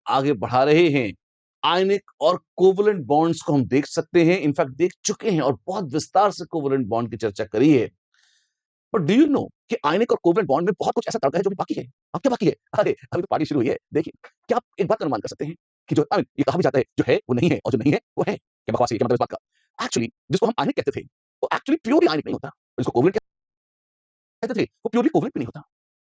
आगे बढ़ा रहे हैं। आयनिक और कोवलेंट बॉन्ड्स को हम देख सकते हैं, इनफैक्ट देख चुके हैं और बहुत विस्तार से कोवलेंट बॉन्ड की चर्चा करी है। बट डू यू नो कि आयनिक और कोवलेंट बॉन्ड में बहुत कुछ ऐसा तड़का है जो भी बाकी है? अब क्या बाकी है? अरे, अभी तो पार्टी शुरू हुई है। देखिए, क्या आप एक बात का अनुमान कर सकते हैं कि जो ये कहा भी जाता है, जो है वो नहीं है और जो नहीं है वो है। क्या बकवास है? क्या मतलब इस बात का? एक्चुअली जिसको हम आयनिक कहते थे, वो एक्चुअली प्योरली आयनिक नहीं होता। जिसको कोवलेंट कहते थे, वो प्योरली कोवलेंट भी नहीं होता।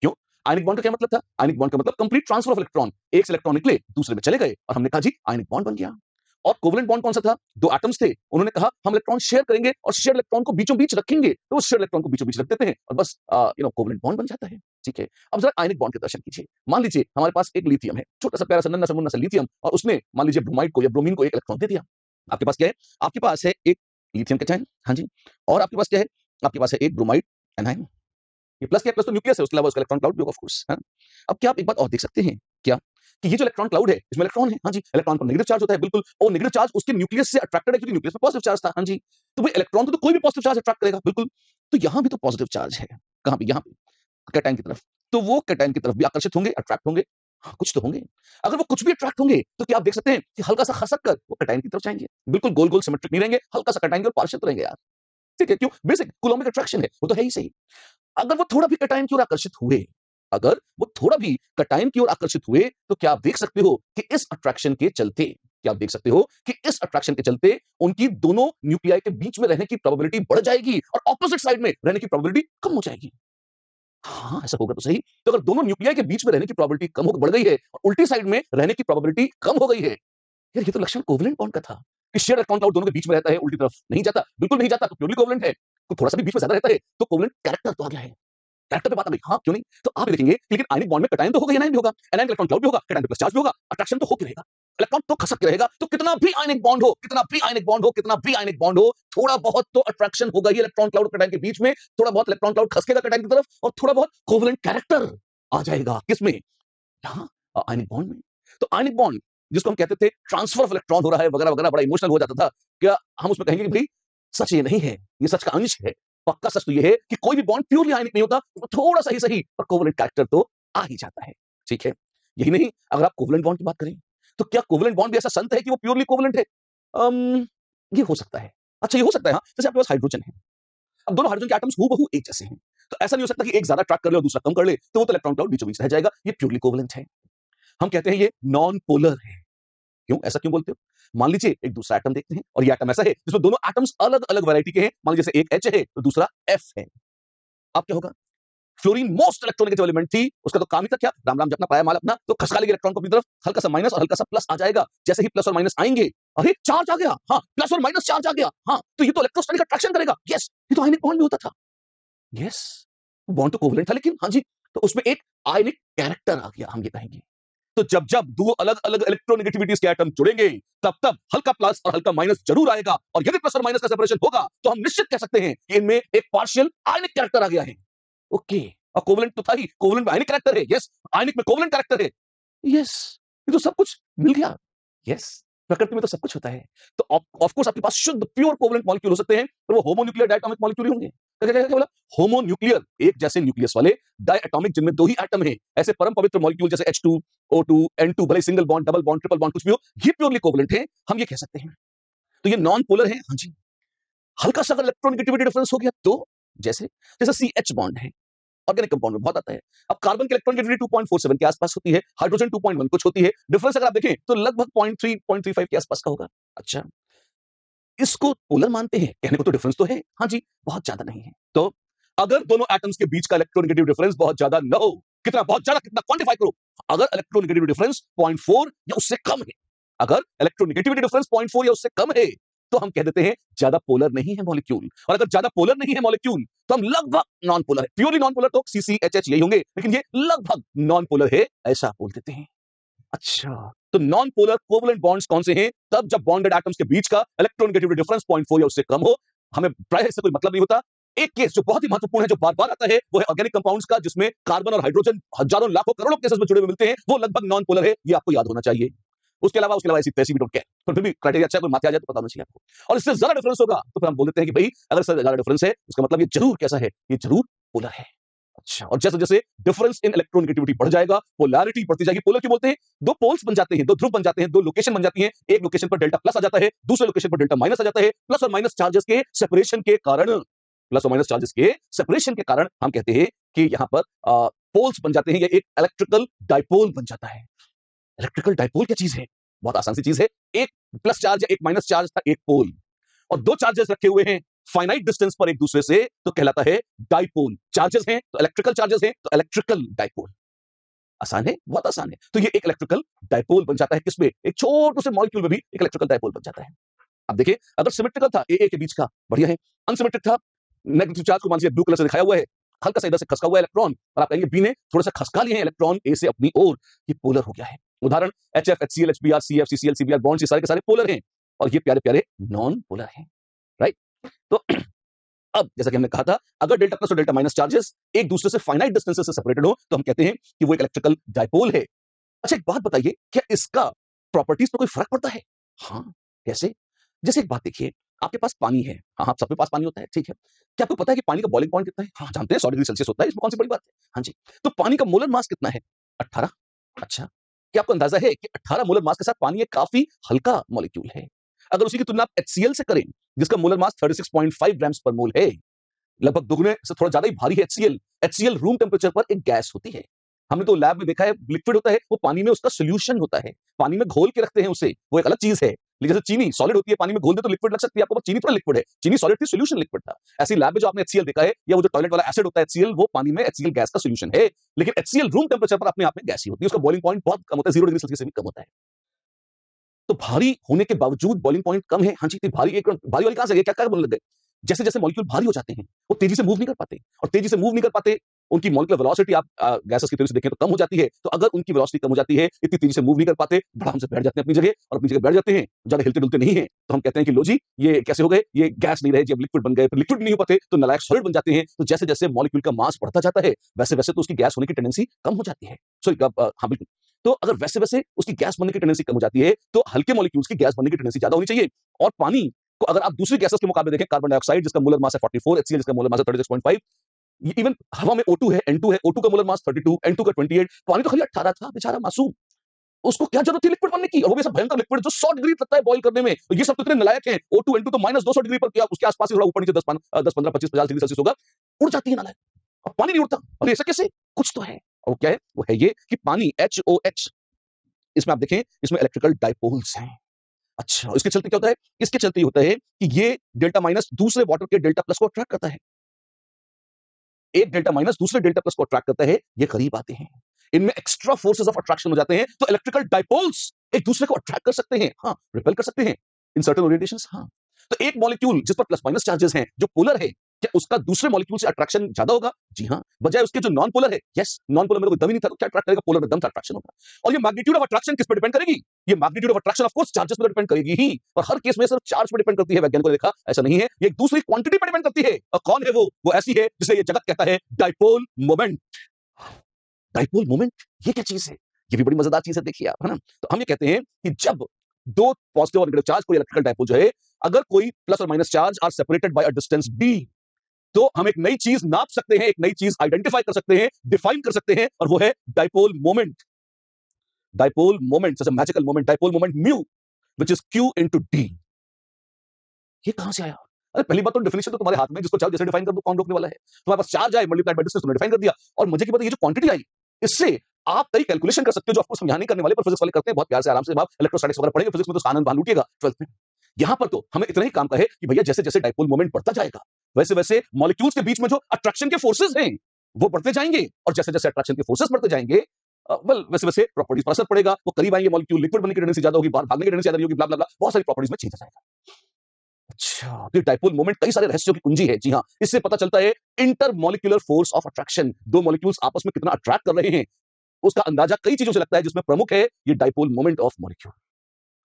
क्यों? आयनिक बॉन्ड का क्या मतलब था? आयनिक बॉन्ड का मतलब कंप्लीट ट्रांसफर ऑफ इलेक्ट्रॉन। एक से इलेक्ट्रॉन निकले, दूसरे में चले गए और हमने कहा जी आयनिक बॉन्ड बन गया। और कोवलेंट बॉन्ड कौन सा था? दो एटम्स थे, उन्होंने कहा हम इलेक्ट्रॉन शेयर करेंगे और शेयर इलेक्ट्रॉन को बीचों बीच रखेंगे, तो वो शेयर इलेक्ट्रॉन को बीचों बीच रख देते हैं और बस कोवलेंट बॉन्ड बन जाता है। ठीक है, अब जरा आयनिक बॉन्ड के दर्शन कीजिए। मान लीजिए हमारे पास एक लिथियम है, छोटा सा प्यारा सा नन्हा सा मुन्ना सा लिथियम, और उसने मान लीजिए ब्रोमाइड को या ब्रोमीन को एक इलेक्ट्रॉन दे दिया। आपके पास क्या है? आपके पास है एक लिथियम कैटायन, हाँ जी, और आपके पास क्या है? आपके पास है एक ब्रोमाइड एनायन। ये प्लस क्या है? प्लस तो न्यूक्लियस है, उसके अलावा उसका इलेक्ट्रॉन क्लाउड भी होगा ऑफ कोर्स, है। अब क्या आप एक बात और देख सकते हैं क्या? कि ये जो इलेक्ट्रॉन क्लाउड है, इसमें इलेक्ट्रॉन है, हाँ जी, इलेक्ट्रॉन पर नेगेटिव चार्ज होता है, बिल्कुल, और नेगेटिव चार्ज उसके न्यूक्लियस से अट्रैक्टेड है क्योंकि न्यूक्लियस में पॉजिटिव चार्ज था, हाँ जी। तो वो इलेक्ट्रॉन को तो कोई भी पॉजिटिव चार्ज अट्रैक्ट करेगा, बिल्कुल। तो यहां भी तो पॉजिटिव चार्ज है। कहां पे? यहां पे, कैटायन की तरफ। तो वो कैटायन की तरफ भी आकर्षित होंगे, अट्रैक्ट होंगे। हाँ, कुछ तो होंगे। अगर वो कुछ भी अट्रैक्ट होंगे, तो क्या आप देख सकते हैं कि हल्का सा खसक कर वो कैटायन की तरफ जाएंगे। बिल्कुल गोल गोल सिमेट्रिक नहीं रहेंगे, हल्का सा कैटायन की ओर पार्शियल तो रहेंगे यार। ठीक है, क्यों? बेसिक कूलोम्बिक अट्रैक्शन है, वो तो है ही सही। अगर वो थोड़ा भी कैटायन की ओर आकर्षित हुए, अगर वो थोड़ा भी कैटायन की ओर आकर्षित हुए, तो क्या आप देख सकते हो कि इस अट्रैक्शन के चलते, क्या आप देख सकते हो कि इस अट्रैक्शन के चलते उनकी दोनों न्यूक्लियाई के बीच में रहने की प्रोबेबिलिटी बढ़ जाएगी और ऑपोजिट साइड में रहने की प्रोबेबिलिटी कम हो जाएगी। हाँ, ऐसा होगा तो सही। तो अगर दोनों न्यूक्लियाई के बीच में रहने की प्रोबेबिलिटी कम हो बढ़ गई है और उल्टी साइड में रहने की प्रोबेबिलिटी कम हो गई है, यार ये तो लक्षण कोवलेंट बॉन्ड का था कि शेयर इलेक्ट्रॉन क्लाउड दोनों के बीच में रहता है, उल्टी तरफ नहीं जाता, बिल्कुल नहीं जाता, तो प्योरली कोवलेंट है। तो थोड़ा सा भी बीच में ज्यादा रहता है तो कोवलेंट कैरेक्टर तो आ गया है। कैरेक्टर पे बात आ गई, हाँ, क्यों नहीं? तो आप ये देखेंगे कि लेकिन आयनिक बॉन्ड में कैटायन तो होगा, एनायन भी होगा, एनायन इलेक्ट्रॉन क्लाउड भी होगा, कैटायन प्लस चार्ज भी होगा, अट्रैक्शन तो होके रहेगा, इलेक्ट्रॉन तो खसक के रहेगा। तो कितना भी आयनिक बॉन्ड हो, कितना भी आयनिक बॉन्ड हो, कितना भी आयनिक बॉन्ड हो, थोड़ा बहुत तो अट्रैक्शन होगा ही इलेक्ट्रॉन क्लाउड और कैटायन के बीच में, थोड़ा बहुत इलेक्ट्रॉन क्लाउड खसकेगा कैटायन की तरफ और थोड़ा बहुत कोवलेंट कैरेक्टर आ जाएगा किसमें? यहाँ आयनिक बॉन्ड में। तो आयनिक बॉन्ड जिसको हम कहते थे ट्रांसफर ऑफ इलेक्ट्रॉन हो रहा है वगैरह वगैरह, बड़ा इमोशनल हो जाता था। क्या हम उसमें कहेंगे कि भाई सच ये नहीं है, ये सच का अंश है। पक्का सच तो ये है कि कोई भी बॉन्ड प्योरली आयनिक नहीं होता, वो थोड़ा सा ही सही पर कोवलेंट कैरेक्टर तो आ ही जाता है। ठीक है, यही नहीं, अगर आप कोवलेंट बॉन्ड की बात करें, तो क्या कोवलेंट बॉन्ड भी ऐसा संत है कि वो प्योरली कोवलेंट है? ये हो सकता है। अच्छा, ये हो सकता है, हाँ, जैसे आपके पास हाइड्रोजन है। अब दोनों हाइड्रोजन के एटम्स हूबहू एक जैसे हैं, तो ऐसा नहीं हो सकता कि एक ज्यादा अट्रैक्ट कर ले और दूसरा कम कर ले, तो वो तो इलेक्ट्रॉन क्लाउड बीचों बीच रह जाएगा। ये प्योरली कोवलेंट है। हम कहते हैं ये नॉन पोलर है। क्यों? ऐसा क्यों बोलते हो? मान लीजिए एक दूसरा एटम देखते हैं और ये एटम ऐसा है जिसमें दोनों एटम्स अलग-अलग वैरायटी के हैं। मान लीजिए जैसे एक H है तो दूसरा F है। अब क्या होगा? फ्लोरीन मोस्ट इलेक्ट्रोनेगेटिव एलिमेंट थी, उसका तो काम ही था क्या? राम राम जपना, पाया माल अपना, तो खसका लेगी इलेक्ट्रॉन को अपनी तरफ, हल्का सा माइनस और हल्का सा प्लस आ जाएगा। जैसे ही प्लस और माइनस आएंगे, अरे चार्ज आ गया, हाँ, प्लस और माइनस चार्ज आ गया, हाँ, तो ये तो इलेक्ट्रोस्टैटिक अट्रैक्शन करेगा। यस, ये तो आयनिक बॉन्ड में होता था। यस, बॉन्ड तो कोवलेंट था लेकिन हाँ जी, तो उसमें एक आयनिक कैरेक्टर आ गया, हम ये कहेंगे। तो जब जब दो अलग अलग इलेक्ट्रोनेगेटिविटीज के एटम जुड़ेंगे, तब तब हल्का प्लस और हल्का माइनस जरूर आएगा, और यदि प्लस और माइनस का सेपरेशन होगा तो हम निश्चित कह सकते हैं कि इनमें एक पार्शियल आयनिक कैरेक्टर आ गया है। ओके, और कोवलेंट तो था ही, कोवलेंट में आयनिक कैरेक्टर है, यस, आयनिक में कोवलेंट कैरेक्टर है, यस, ये तो सब कुछ मिल गया। यस, प्रकृति में तो सब कुछ होता है। तो ऑफ कोर्स आपके पास शुद्ध प्योर कोवलेंट मॉलिक्यूल हो सकते हैं, पर वो होमोन्यूक्लियर डायटोमिक मॉलिक्यूल ही होंगे। क्या बोला? होमोन्यूक्लियर, एक जैसे न्यूक्लियस वाले, डायटोमिक जिनमें दो ही एटम हैं, ऐसे परम पवित्र मॉलिक्यूल जैसे H2, O2, N2, भले single bond, double bond, triple bond कुछ भी हो, ये प्योरली कोवलेंट है, हम ये कह सकते हैं। तो ये नॉन पोलर है, हाँ जी। हल्का सा अगर इलेक्ट्रोनेगेटिविटी डिफरेंस हो गया तो, जैसे जैसे CH बॉन्ड है, ऑर्गेनिक कंपाउंड में बहुत आता है। अब कार्बन के इलेक्ट्रॉन नेगेटिविटी 2.47 के आसपास होती है, हाइड्रोजन 2.1 कुछ होती है। डिफरेंस अगर आप देखें तो लगभग 0.3 0.35 के आसपास का होगा। अच्छा, इसको पोलर मानते हैं, कहने को तो डिफरेंस तो है, हाँ जी, बहुत ज्यादा नहीं है। तो अगर दोनों एटम्स के बीच का इलेक्ट्रोनेगेटिव डिफरेंस बहुत ज्यादा न हो, कितना बहुत ज्यादा, कितना क्वांटिफाई करो, अगर इलेक्ट्रोनेगेटिव डिफरेंस 0.4 या उससे कम है, अगर इलेक्ट्रोनेगेटिविटी डिफरेंस 0.4 या उससे कम है, तो हम कह देते हैं ज्यादा पोलर नहीं है मॉलिक्यूल। और अगर ज्यादा पोलर नहीं है मॉलिक्यूल, तो हम लगभग नॉन पोलर है। प्योरली नॉन पोलर तो CCHH यही होंगे, लेकिन ये लगभग नॉन पोलर है, ऐसा बोल देते हैं। अच्छा, तो नॉन पोलर कोवलेंट बॉन्ड्स कौन से हैं? तब जब बॉन्डेड एटम्स के बीच का इलेक्ट्रोनेगेटिविटी डिफरेंस 0.4 या उससे कम हो। हमें प्राय इससे कोई मतलब नहीं होता। एक केस जो बहुत ही महत्वपूर्ण है, जो बार-बार आता है, वो है ऑर्गेनिक कंपाउंड्स का, जिसमें कार्बन और हाइड्रोजन हजारों लाखों करोड़ों केसेस में जुड़े हुए मिलते हैं, वो लगभग नॉन पोलर है, ये आपको याद होना चाहिए। उसके अलावा ऐसी तैसी भी डोंट केयर, पर फिर भी क्राइटेरिया अच्छा है, कोई माथे आ जाए तो पता होना चाहिए आपको। और इससे ज्यादा डिफरेंस होगा तो फिर हम बोल देते हैं कि भाई अगर इससे ज्यादा डिफरेंस है, इसका मतलब ये जरूर कैसा है, ये जरूर पोलर है। अच्छा, और जैसे-जैसे डिफरेंस इन इलेक्ट्रोनेगेटिविटी बढ़ जाएगा, पोलैरिटी बढ़ती जाएगी। पोलर क्यों बोलते हैं? 2 पोल्स बन जाते हैं, 2 ध्रुव बन जाते हैं, 2 लोकेशन बन जाती हैं। एक लोकेशन पर डेल्टा प्लस आ जाता है, दूसरे लोकेशन पर डेल्टा माइनस आ जाता है। प्लस और माइनस चार्जेस के सेपरेशन के कारण, प्लस और माइनस चार्जेस के सेपरेशन के कारण हम कहते हैं कि यहां पर पोल्स बन जाते हैं, या एक इलेक्ट्रिकल डाइपोल बन जाता है। इलेक्ट्रिकल डाइपोल क्या चीज है? बहुत आसान सी चीज है। एक प्लस चार्ज या एक माइनस चार्ज था, एक पोल, और 2 चार्जेस रखे हुए हैं फाइनाइट डिस्टेंस पर एक दूसरे से, तो कहलाता है डाइपोल। चार्जेस हैं तो इलेक्ट्रिकल चार्जेस हैं, तो इलेक्ट्रिकल डाइपोल। आसान है, बहुत आसान है। तो ये एक इलेक्ट्रिकल डाइपोल बन जाता है किसमें? एक छोटे से मॉलिक्यूल में भी एक इलेक्ट्रिकल डाइपोल बन जाता है। अब देखिए, अगर सिमेट्रिकल था ए के बीच का, बढ़िया है। अनसिमेट्रिक था, नेगेटिव चार्ज को मान लीजिए ब्लू कलर से दिखाया हुआ है, हल्का सा इधर से खसका हुआ है इलेक्ट्रॉन, और आप कहेंगे बी ने थोड़ा सा खसका लिए हैं इलेक्ट्रॉन ए से अपनी ओर, ये पोलर हो गया है। उदाहरण HF, HCl, HBr, CF, CCl, CBr bonds ये सारे के सारे पोलर हैं, और ये प्यारे-प्यारे नॉन पोलर हैं, राइट? तो अब जैसा कि हमने कहा था, अगर डेल्टा प्लस और डेल्टा माइनस चार्जेस एक दूसरे से फाइनाइट डिस्टेंसेस से सेपरेटेड हो, तो हम कहते हैं कि वो एक इलेक्ट्रिकल डाइपोल है। अच्छा, एक बात बताइए, क्या इसका प्रॉपर्टीज में कोई फर्क पड़ता है? हाँ, कैसे? जैसे एक बात देखिए, आपके पास पानी है, हाँ, हाँ, सबके पास पानी होता है, ठीक है। क्या आपको पता है कि पानी का बॉइलिंग पॉइंट कितना है? हाँ, जानते हैं 100 डिग्री सेल्सियस होता है, इसमें कौन सी बड़ी बात है? हाँ जी। तो पानी का मोलर मास कितना है? 18। अच्छा, क्या आपको अंदाजा है कि 18 मोलर मास के साथ पानी एक काफी हल्का मॉलिक्यूल है? अगर उसी की तुलना आप HCl से करें, जिसका मोलर मास 36.5 ग्राम्स पर मोल है, लगभग दुगने से थोड़ा ज्यादा ही भारी है HCl। HCl रूम टेम्परेचर पर एक गैस होती है। हमने तो लैब में देखा है, लिक्विड होता है, वो पानी में उसका सॉल्यूशन होता है। पानी में घोल के रखते हैं उसे, वो एक अलग चीज है। लेकिन जैसे चीनी सॉलिड होती है, पानी में घोल दे तो लिक्विड लग सकती है आपको, पर चीनी थोड़ा लिक्विड है। चीनी सॉलिड थी, सॉल्यूशन लिक्विड था। ऐसी लैब में जो आपने HCl देखा है, या वो जो टॉयलेट वाला एसिड होता है HCl, वो पानी में HCl गैस का सॉल्यूशन है। लेकिन HCl रूम टेम्परेचर पर अपने आप में गैस ही होती है, उसका बॉइलिंग पॉइंट बहुत कम होता है, 0 डिग्री सेल्सियस से भी कम होता है। तो भारी होने के बावजूद बॉइलिंग पॉइंट कम है। हाँ जी, तो भारी वाली कहां से? क्या क्या बोलने लग गए? जैसे जैसे मॉलिक्यूल भारी हो जाते हैं, वो तेजी से मूव नहीं कर पाते, और तेजी से मूव नहीं कर पाते, उनकी मॉलिक्यूलर वेलोसिटी आप गैसेस की थ्योरी से देखें तो कम हो जाती है। तो अगर उनकी वेलोसिटी कम हो जाती है, इतनी तेजी से मूव नहीं कर पाते, धड़ाम से बैठ जाते हैं अपनी जगह, और अपनी जगह बैठ जाते हैं, ज्यादा हिलते डुलते नहीं है, तो हम कहते हैं कि लो जी, ये कैसे हो गए? ये गैस नहीं रहे, जब लिक्विड बन गए, फिर लिक्विड नहीं हो पाते तो नलायक सॉलिड बन जाते हैं। तो जैसे जैसे मॉलिक्यूल का मास बढ़ता जाता है, वैसे वैसे तो उसकी गैस होने की टेंडेंसी कम हो जाती है। सॉरी, हाँ बिल्कुल। तो अगर वैसे वैसे उसकी गैस बनने की टेंडेंसी कम हो जाती है, तो हल्के मॉलिक्यूल्स की गैस बनने की टेंडेंसी ज्यादा होनी चाहिए। और पानी को अगर आप दूसरी गैसेस के मुकाबले देखें, कार्बन डाइऑक्साइड जिसका मोलर मास है 44, HCl जिसका मोलर मास है 36.5, इवन हवा में O2 है, N2 है, O2 का मोलर मास 32, N2 का 28, पानी तो खाली 18 था, बेचारा मासूम। उसको क्या जरूरत थी लिक्विड बनने की? और वो भी ऐसा भयंकर लिक्विड जो 100 डिग्री लगता है बॉयल करने में। तो ये सब तो इतने नालायक हैं। O2, N2 तो माइनस 200 डिग्री पर, क्या उसके आसपास ही थोड़ा ऊपर नीचे 10, 15, 20, 50 डिग्री सेल्सियस होगा, उड़ जाती है नालायक। अब पानी नहीं उड़ता, और ऐसा कैसे? कुछ तो है। और वो क्या है? वो है ये कि पानी HOH, इसमें आप देखें, इसमें इलेक्ट्रिकल डाइपोल्स हैं। अच्छा, इसके चलते क्या होता है? इसके चलते ये होता है कि ये डेल्टा माइनस दूसरे वाटर के डेल्टा प्लस को अट्रैक्ट करता है। एक डेल्टा माइनस दूसरे डेल्टा प्लस को अट्रैक्ट करता है, ये करीब आते हैं। इनमें एक्स्ट्रा फोर्सेस ऑफ अट्रैक्शन हो जाते हैं, तो इलेक्ट्रिकल डाइपोल्स एक दूसरे को अट्रैक्ट कर सकते हैं, हाँ, रिपेल कर सकते हैं इन सर्टेन ओरिएंटेशंस, हाँ। तो एक मॉलिक्यूल जिस पर प्लस माइनस चार्जेस हैं, जो पोलर है, क्या उसका दूसरे मॉलिक्यूल से अट्रैक्शन ज्यादा होगा? जी हाँ। बजाय उसके जो नॉन पोलर है, यस, नॉन पोलर में तो कोई दम ही नहीं था, तो क्या अट्रैक्ट करेगा? पोलर में दम था, अट्रैक्शन होगा। और ये मैग्नीट्यूड ऑफ अट्रैक्शन किस पे डिपेंड करेगी? ये magnitude of attraction of course charges पर डिपेंड करेगी ही, और हर केस में सिर्फ चार्ज पर डिपेंड करती है। वैज्ञानिकों ने देखा ऐसा नहीं है, ये एक दूसरी क्वांटिटी पर डिपेंड करती है। और कौन है वो? वो ऐसी है जिसे ये जगत कहता है डाइपोल मोमेंट। डाइपोल मोमेंट, ये क्या चीज है? ये भी बड़ी मजेदार चीज है, देखिए आप, है ना? तो हम ये कहते हैं कि जब दो पॉजिटिव और नेगेटिव चार्ज, कोई इलेक्ट्रिकल डाइपोल जो है, अगर कोई प्लस और minus charge are separated by a distance d, तो हम एक नई चीज नाप सकते हैं, एक नई चीज आइडेंटिफाई कर सकते हैं, डिफाइन कर सकते हैं, और वो है डाइपोल मोमेंट। डाइपोल मोमेंट, जैसे magical moment, dipole moment mu, which is q into d। ये कहां से आया? अरे पहली बात तो डेफिनेशन तो तुम्हारे हाथ में, जिसको चाहो जैसे डिफाइन कर दो, कौन रोकने वाला है? तुम्हारे पास चार्ज आए, मल्टीप्लाइड बाय डिस्टेंस, तुमने डिफाइन कर दिया। और मजे की बात, ये जो क्वांटिटी आई, इससे आप कई कैलकुलेशन कर सकते हो, जो आपको हम यहां नहीं करने वाले, पर फिजिक्स वाले करते हैं बहुत प्यार से, आराम से। आप इलेक्ट्रोस्टैटिक्स वगैरह पढ़ेंगे, फिजिक्स में तो आनंद लूटिएगा 12th में। यहां पर तो हमें इतना ही काम का है कि भैया जैसे जैसे डाइपोल मोमेंट बढ़ता जाएगा, वैसे वैसे मॉलिक्यूल्स के बीच में जो अट्रैक्शन के फोर्सेस हैं, वो बढ़ते जाएंगे, और जैसे जैसे अट्रैक्शन के फोर्सेस बढ़ते जाएंगे, वेल वैसे वैसे प्रॉपर्टीज पर असर पड़ेगा। वो करीब आएंगे, मॉलिक्यूल लिक्विड बनने की टेंडेंसी ज्यादा होगी, बाहर भागने की टेंडेंसी ज्यादा होगी, ब्ला ब्ला ब्ला, बहुत सारी प्रॉपर्टीज में चेंज आ जाएगा। अच्छा, तो डाइपोल मोमेंट कई सारे रहस्यों की कुंजी है। जी हाँ, इससे पता चलता है inter molecular force of attraction, दो मॉलिक्यूल्स आपस में कितना अट्रैक्ट कर रहे हैं, उसका अंदाजा कई चीजों से लगता है, जिसमें प्रमुख है ये डाइपोल मोमेंट ऑफ मॉलिक्यूल।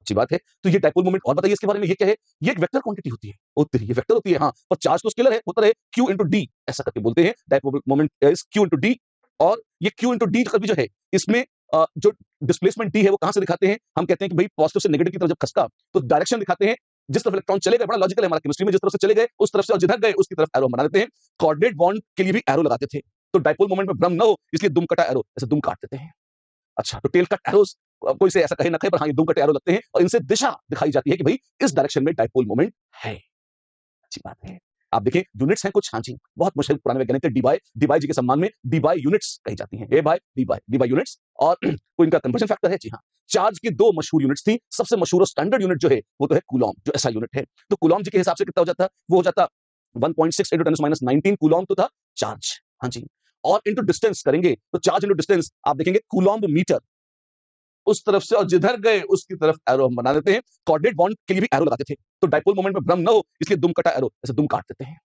अच्छी बात है। तो ये डाइपोल मोमेंट, और बताइए इसके बारे में, ये क्या है? ये एक वेक्टर क्वांटिटी होती है। ये वेक्टर होती है, हाँ, पर चार्ज तो स्केलर है, होता है q into d, ऐसा करके बोलते हैं। Dipole moment is q into d, और ये q into d कभी जो है, इसमें जो डिस्प्लेसमेंट d है, वो कहां से दिखाते हैं? हम कहते हैं कि भाई पॉजिटिव से नेगेटिव की तरफ जब खसका, तो डायरेक्शन दिखाते हैं, जिस तरफ इलेक्ट्रॉन चले गए, बड़ा लॉजिकल है हमारा केमिस्ट्री में, जिस तरफ से चले गए उस तरफ से, और जिधर गए उसकी तरफ एरो बना देते हैं। कोऑर्डिनेट बॉन्ड के लिए भी एरो लगाते थे। तो डाइपोल मोमेंट में भ्रम न हो, इसलिए दुम कटा एरो, ऐसे दुम काट देते हैं। अच्छा, तो टेल कट एरोस कोई से ऐसा कहे ना कहे, पर हाँ, ये दुम कटे एरो लगते हैं और इनसे दिशा दिखाई जाती है कि भाई इस डायरेक्शन में डाइपोल मोमेंट है। अच्छी बात है। आप देखिए यूनिट्स हैं कुछ, हाँ जी, बहुत मशहूर पुराने वैज्ञानिक थे, डी बाई जी के सम्मान में डी बाई यूनिट्स कही जाती हैं, डी बाई यूनिट्स, और कोई इनका कन्वर्जन फैक्टर है, जी हाँ। चार्ज की 2 मशहूर यूनिट्स थी, सबसे मशहूर और स्टैंडर्ड यूनिट जो है वो तो है कूलॉम, जो ऐसा यूनिट है। तो कूलॉम जी के हिसाब से कितना हो जाता? वो हो जाता 1.6 × 10⁻19 कूलॉम तो था चार्ज, हाँ जी। और इंटू डिस्टेंस करेंगे तो चार्ज इंटू डिस्टेंस आप देखेंगे कूलॉम मीटर उस तरफ से, और जिधर गए उसकी तरफ एरो हम बना देते हैं। कोऑर्डिनेट बॉन्ड के लिए भी एरो लगाते थे, तो डाइपोल मोमेंट में भ्रम न हो, इसलिए दुम कटा एरो, ऐसे दुम काट देते हैं।